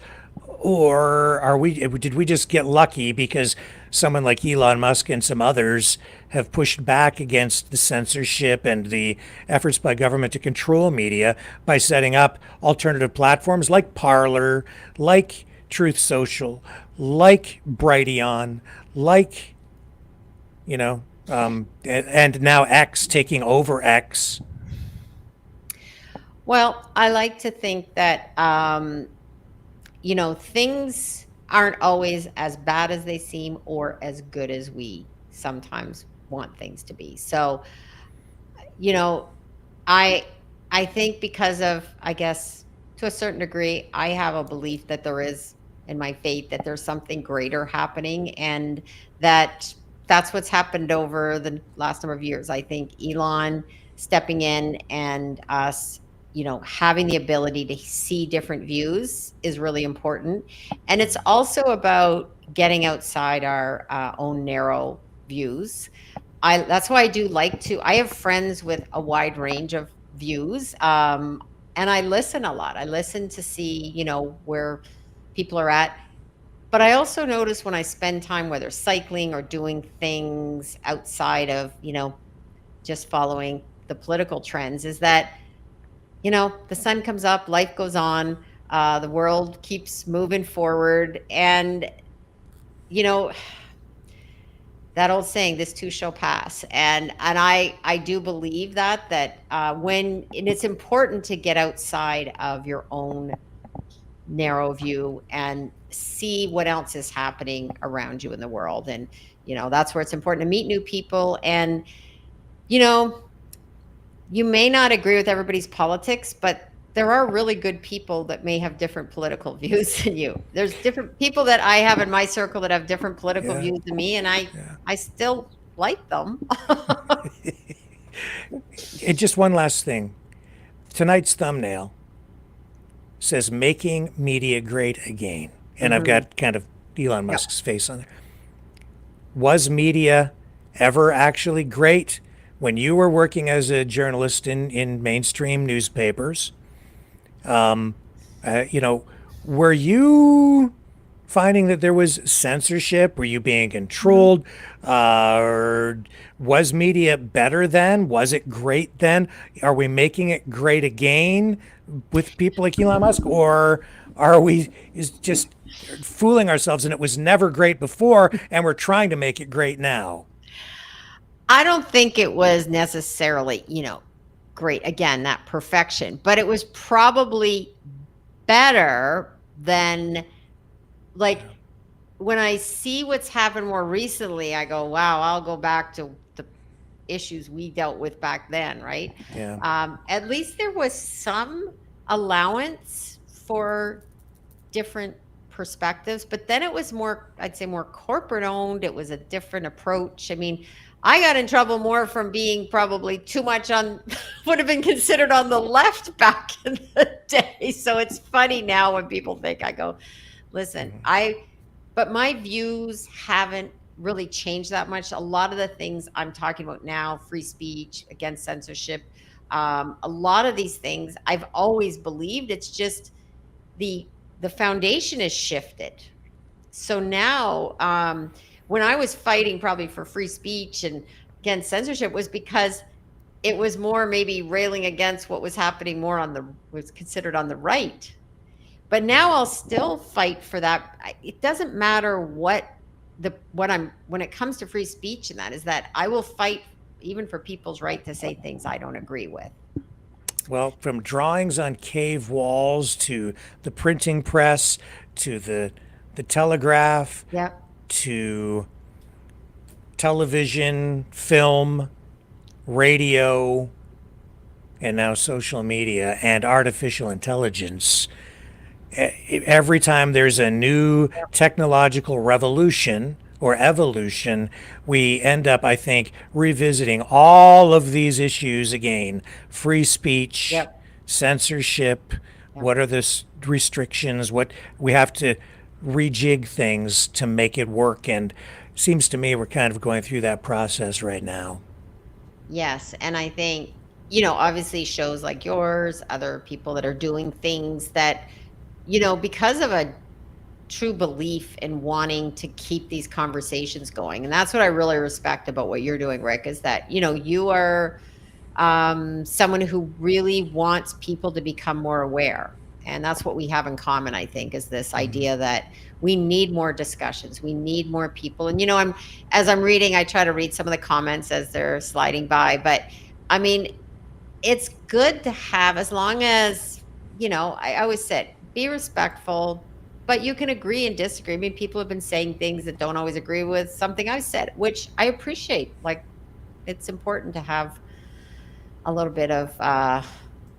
Speaker 2: Or did we just get lucky because someone like Elon Musk and some others have pushed back against the censorship and the efforts by government to control media by setting up alternative platforms like Parler, like Truth Social, like Brighteon, like, and now X taking over X?
Speaker 3: Well, I like to think that things aren't always as bad as they seem or as good as we sometimes want things to be. So, I think because of, I guess, to a certain degree, I have a belief that there is, in my faith, that there's something greater happening, and that's what's happened over the last number of years. I think Elon stepping in and us having the ability to see different views is really important. And it's also about getting outside our own narrow views. That's why I do like to, I have friends with a wide range of views. And I listen a lot. I listen to see, where people are at. But I also notice when I spend time, whether cycling or doing things outside of, just following the political trends, is that the sun comes up, life goes on, the world keeps moving forward. And, that old saying, this too shall pass. And I do believe that and it's important to get outside of your own narrow view and see what else is happening around you in the world. And, that's where it's important to meet new people. And, you may not agree with everybody's politics, but there are really good people that may have different political views than you. There's different people that I have in my circle that have different political views than me, and I still like them.
Speaker 2: And just one last thing. Tonight's thumbnail says "Making Media Great Again," and I've got kind of Elon Musk's face on there. Was media ever actually great? When you were working as a journalist in mainstream newspapers, were you finding that there was censorship? Were you being controlled? Or was media better then? Was it great then? Are we making it great again with people like Elon Musk? Or are we just fooling ourselves and it was never great before and we're trying to make it great now?
Speaker 3: I don't think it was necessarily, great, again, that perfection, but it was probably better than, like, when I see what's happened more recently, I go, wow, I'll go back to the issues we dealt with back then, right?
Speaker 2: Yeah.
Speaker 3: At least there was some allowance for different perspectives, but then it was more, I'd say, more corporate owned. It was a different approach. I mean, I got in trouble more from being probably too much on, would have been considered on the left back in the day. So it's funny now when people think, I go, listen, but my views haven't really changed that much. A lot of the things I'm talking about now, free speech, against censorship, a lot of these things I've always believed. It's just the foundation has shifted. So now, when I was fighting probably for free speech and against censorship was because it was more maybe railing against what was happening more on was considered on the right. But now I'll still fight for that. It doesn't matter when it comes to free speech, and that is that I will fight even for people's right to say things I don't agree with.
Speaker 2: Well, from drawings on cave walls to the printing press to the telegraph,
Speaker 3: Yep.
Speaker 2: to television, film, radio, and now social media and artificial intelligence. Every time there's a new technological revolution or evolution, we end up, I think, revisiting all of these issues again. Free speech,
Speaker 3: Yep.
Speaker 2: censorship, what are the restrictions, what we have to rejig things to make it work. And seems to me we're kind of going through that process right now.
Speaker 3: Yes. And I think, obviously shows like yours, other people that are doing things that, because of a true belief in wanting to keep these conversations going. And that's what I really respect about what you're doing, Rick, is that, you are someone who really wants people to become more aware. And that's what we have in common, I think, is this idea that we need more discussions. We need more people. And, as I'm reading, I try to read some of the comments as they're sliding by. But I mean, it's good to have, as long as, I always said, be respectful, but you can agree and disagree. I mean, people have been saying things that don't always agree with something I've said, which I appreciate. Like, it's important to have a little bit of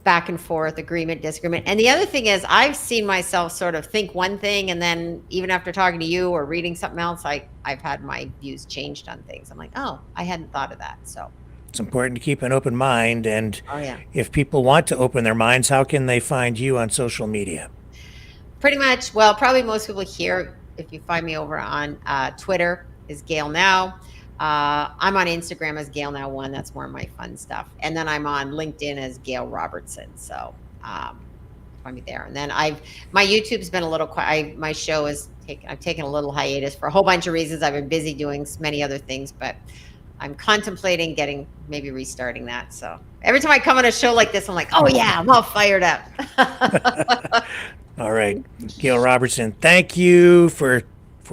Speaker 3: back and forth, agreement, disagreement. And the other thing is, I've seen myself sort of think one thing, and then even after talking to you or reading something else, I've had my views changed on things. I'm like, oh, I hadn't thought of that. So
Speaker 2: it's important to keep an open mind. And
Speaker 3: oh, yeah.
Speaker 2: If people want to open their minds, how can they find you on social media?
Speaker 3: Pretty much, well, probably most people here, if you find me over on Twitter, is Gail Now. I'm on Instagram as Gail Now 1. That's more of my fun stuff. And then I'm on LinkedIn as Gail Robertson. So find me there. And then my YouTube's been a little quiet. My show I've taken a little hiatus for a whole bunch of reasons. I've been busy doing many other things, but I'm contemplating maybe restarting that. So every time I come on a show like this, I'm like, oh yeah, I'm all fired up.
Speaker 2: All right. Gail Robertson, thank you for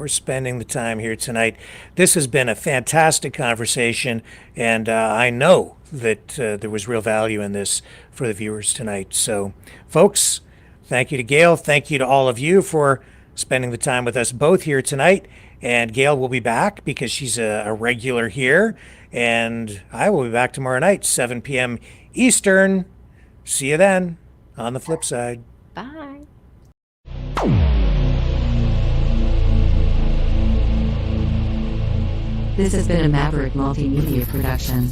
Speaker 2: spending the time here tonight. This has been a fantastic conversation, and I know that there was real value in this for the viewers tonight. So, folks, thank you to Gail. Thank you to all of you for spending the time with us both here tonight. And Gail will be back because she's a regular here. And I will be back tomorrow night, 7 p.m. Eastern. See you then on the flip side.
Speaker 3: Bye.
Speaker 8: This has been a Maverick Multimedia production.